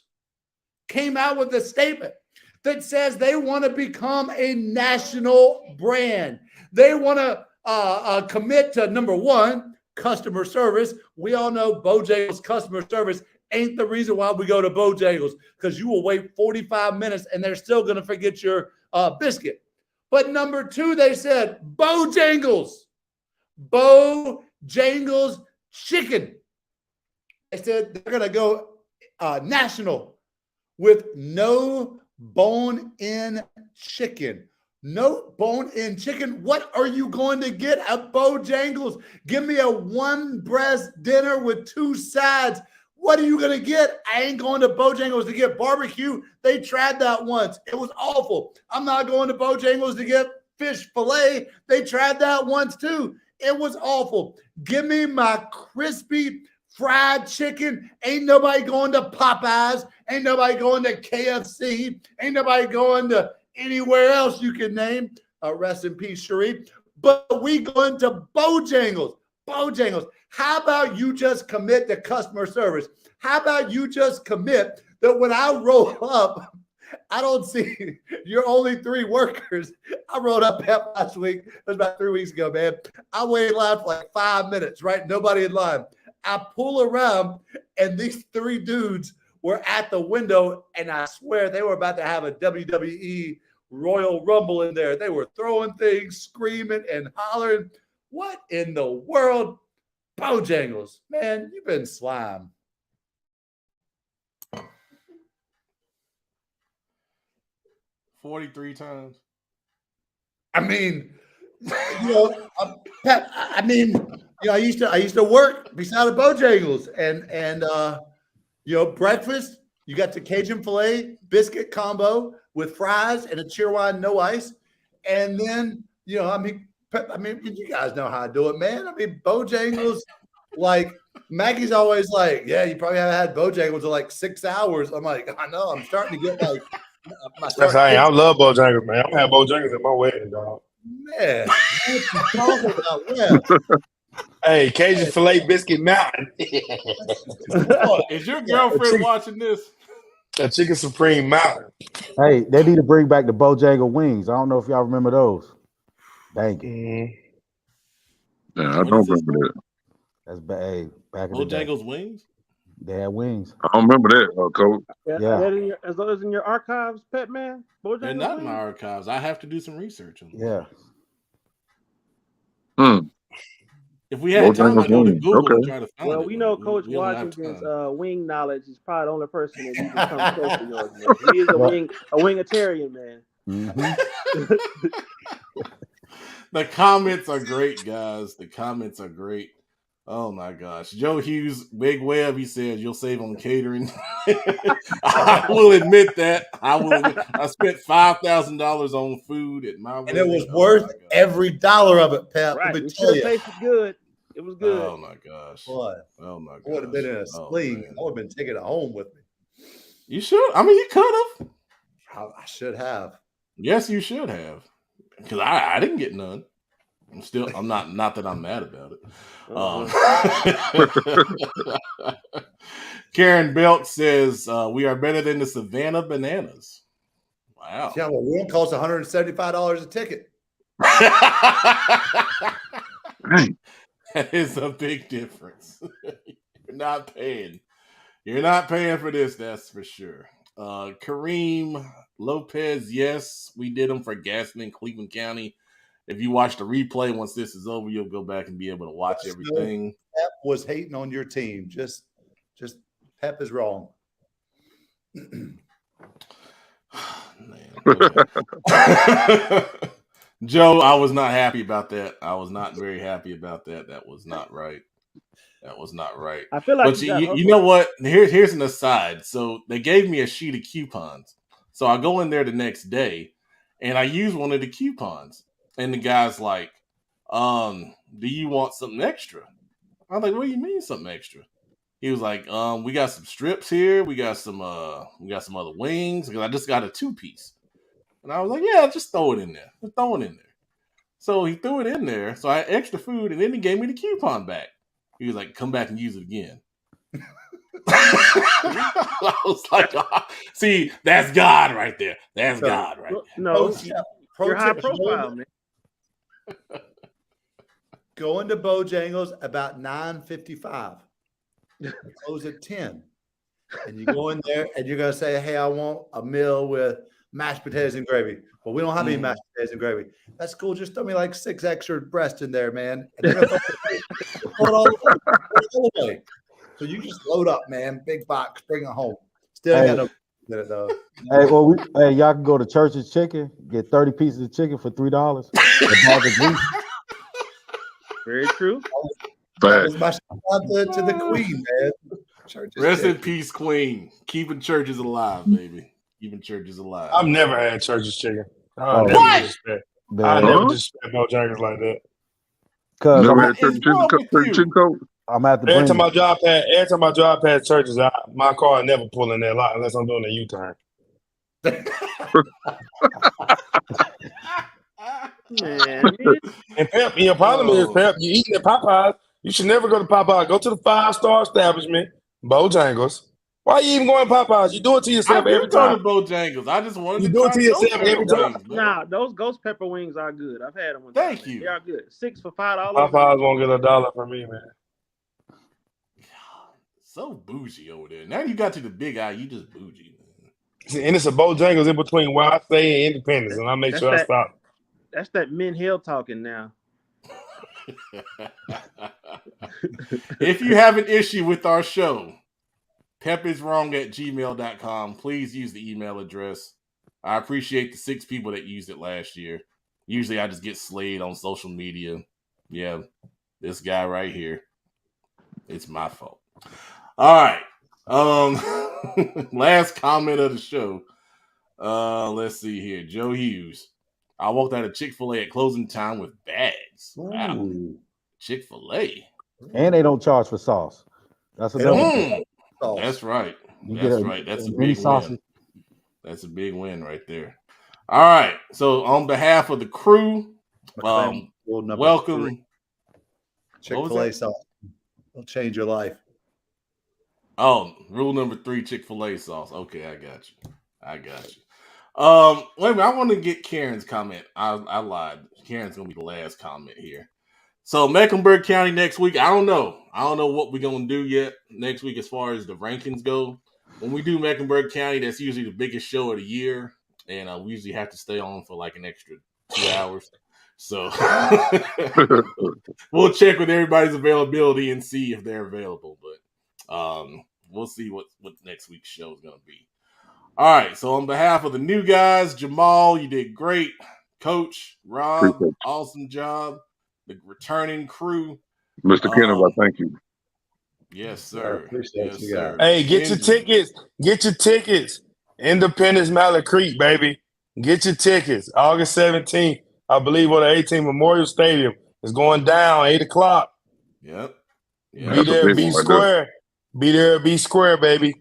came out with a statement that says they want to become a national brand. They want to commit to, number 1, customer service. We all know Bojangles customer service ain't the reason why we go to Bojangles, because you will wait 45 minutes and they're still going to forget your biscuit. But number 2, they said Bojangles chicken. They said they're going to go national with no bone-in chicken. No bone-in chicken. What are you going to get at Bojangles? Give me a 1-breast dinner with 2 sides. What are you going to get? I ain't going to Bojangles to get barbecue. They tried that once. It was awful. I'm not going to Bojangles to get fish fillet. They tried that once too. It was awful. Give me my crispy fried chicken. Ain't nobody going to Popeyes. Ain't nobody going to KFC. Ain't nobody going to anywhere else you can name. Rest in peace, Cherie. But we going to Bojangles. Bojangles. How about you just commit to customer service? How about you just commit that when I roll up, I don't see your only 3 workers. I rolled up last week. It was about 3 weeks ago, man. I waited in line for like 5 minutes, right? Nobody in line. I pull around, and these 3 dudes were at the window, and I swear they were about to have a WWE Royal Rumble in there. They were throwing things, screaming and hollering. What in the world? Bojangles, man, you've been slime. $43 times. I mean, Pep, I mean, I used to work beside the Bojangles, and breakfast. You got the Cajun filet biscuit combo with fries and a cheerwine, no ice, and then Pep, you guys know how to do it, man. I mean, Bojangles, like Maggie's always like, yeah, you probably haven't had Bojangles in like 6 hours. I'm like, I know, I'm starting to get like. I love Bojangles, man. I'm gonna have Bojangles at my wedding, dog. Man, what you talking about? Yeah. Hey, Cajun filet biscuit mountain. Is your girlfriend watching this? A chicken supreme mountain. Hey, they need to bring back the Bojangle wings. I don't know if y'all remember those. Dang it. Yeah, I don't remember that. That's bad. Back in the day. Bojangles wings? They had wings. I don't remember that, Coach. Yeah. As those in your archives, Pet Man? They're not in my archives. I have to do some research on them. Yeah. If we had time, I'd go to Google and Okay. try to find it. Well, we know Coach we don't have Washington's time. wing knowledge is probably the only person that you can come close to yours, man. He is a wingatarian, man. Mm-hmm. The comments are great, guys. The comments are great. Oh my gosh. Joe Hughes, Big Web, he says you'll save on catering. I will admit that. I spent $5,000 on food at my wedding. And it was worth every dollar of it, Pep. Right. Let me It tell should you. have tasted good. It was good. Oh my gosh. Boy, Oh my gosh. I would have been in a Oh, spleen. man. I would have been taking it home with me. You should. I mean, you could have. I should have. Yes, you should have. Because I didn't get none. I'm not that I'm mad about it. Karen Belt says we are better than the Savannah Bananas. Wow. Yeah, well, one costs $175 a ticket. That is a big difference. You're not paying. You're not paying for this, that's for sure. Kareem Lopez, yes, we did them for Gaston in Cleveland County. If you watch the replay, once this is over, you'll go back and be able to watch everything. Pep was hating on your team. Just Pep is wrong. Man, Joe, I was not happy about that. I was not very happy about that. That was not right. That was not right. I feel like but you know what? Here's an aside. So they gave me a sheet of coupons. So I go in there the next day and I use one of the coupons. And the guy's like, do you want something extra? I'm like, what do you mean something extra? He was like, we got some strips here. We got some other wings. Because I just got a 2-piece. And I was like, yeah, just throw it in there. Just throw it in there. So he threw it in there. So I had extra food, and then he gave me the coupon back. He was like, come back and use it again. I was like, see, that's God right there. That's God right there. No, you're high profile, man. Go into Bojangles about 9:55. Close at 10. And you go in there and you're going to say, hey, I want a meal with mashed potatoes and gravy. Well, we don't have any mashed potatoes and gravy. That's cool. Just throw me like 6 extra breasts in there, man. And throw it all away. So you just load up, man. Big box. Bring it home. Still got no minute, though. Hey, well, y'all can go to Church's Chicken, get 30 pieces of chicken for $3. A bag of grease. Very true. That was my shout out to the Queen, man. Church's Rest in Chicken. peace, Queen. Keeping churches alive, baby. Keeping churches alive. I've never had Church's Chicken. I What? never disrespect Bojangles like that. Cause Never What had is wrong with you? chicken coat. I'm at the Every time I drive past churches, my car never pull in that lot unless I'm doing a U-turn. Man. And Pep, your problem is, Pep, you eating at Popeyes. You should never go to Popeyes. Go to the 5-star establishment, Bojangles. Why are you even going to Popeyes? You do it to yourself every time. to Bojangles. I just wanted You to do it try to yourself those every wings, time. man. Nah, those ghost pepper wings are good. I've had them one Thank time. you. They are good. 6 for $5. Popeyes won't get $1 from me, man. So bougie over there. Now you got to the Big I, you just bougie, man. See, and it's a Bojangles in between where I stay and Independence, and I make sure I stop. That's that Men Hill talking now. If you have an issue with our show, pepiswrong@gmail.com. Please use the email address. I appreciate the 6 people that used it last year. Usually I just get slayed on social media. Yeah, this guy right here. It's my fault. All right. Last comment of the show. Let's see here. Joe Hughes. I walked out of Chick-fil-A at closing time with bags. Wow. Ooh. Chick-fil-A. And they don't charge for sauce. That's another thing. That's right. You That's get right. That's a any big sausage. win. That's a big win right there. All right. So on behalf of the crew, welcome. Chick-fil-A sauce will change your life. Oh, rule number 3, Chick-fil-A sauce. Okay, I got you. Wait a minute. I want to get Karen's comment. I lied. Karen's gonna be the last comment here. So Mecklenburg County next week. I don't know what we're gonna do yet next week as far as the rankings go. When we do Mecklenburg County, that's usually the biggest show of the year, and we usually have to stay on for like an extra 2 hours. So we'll check with everybody's availability and see if they're available. But we'll see what next week's show is gonna be. All right. So on behalf of the new guys, Jamal, you did great. Coach Rob, awesome job. The returning crew, Mr. Kenneth, I thank you. Yes, sir. I appreciate you guys. Hey, get your tickets. Get your tickets. Independence Mallet Creek, baby. Get your tickets. August 17th, I believe, on the 18th Memorial Stadium. It's going down 8 o'clock. Yep. Be there, be square. Be there, be square, baby.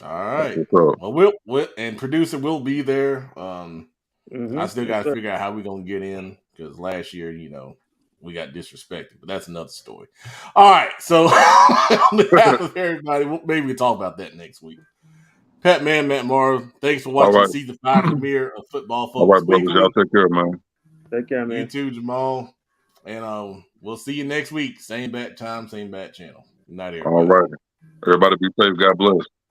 All right. Well, we'll and producer will be there. I still got to figure out how we're gonna get in because last year, we got disrespected, but that's another story. All right, so on behalf of everybody, maybe we'll talk about that next week. Matt Morrow, thanks for watching season 5 premiere of Football Focus. All right, brothers, y'all take care, man. Take care, man. You too, Jamal, and we'll see you next week. Same bat time, same bat channel. Good night, everybody. All right, everybody, be safe. God bless.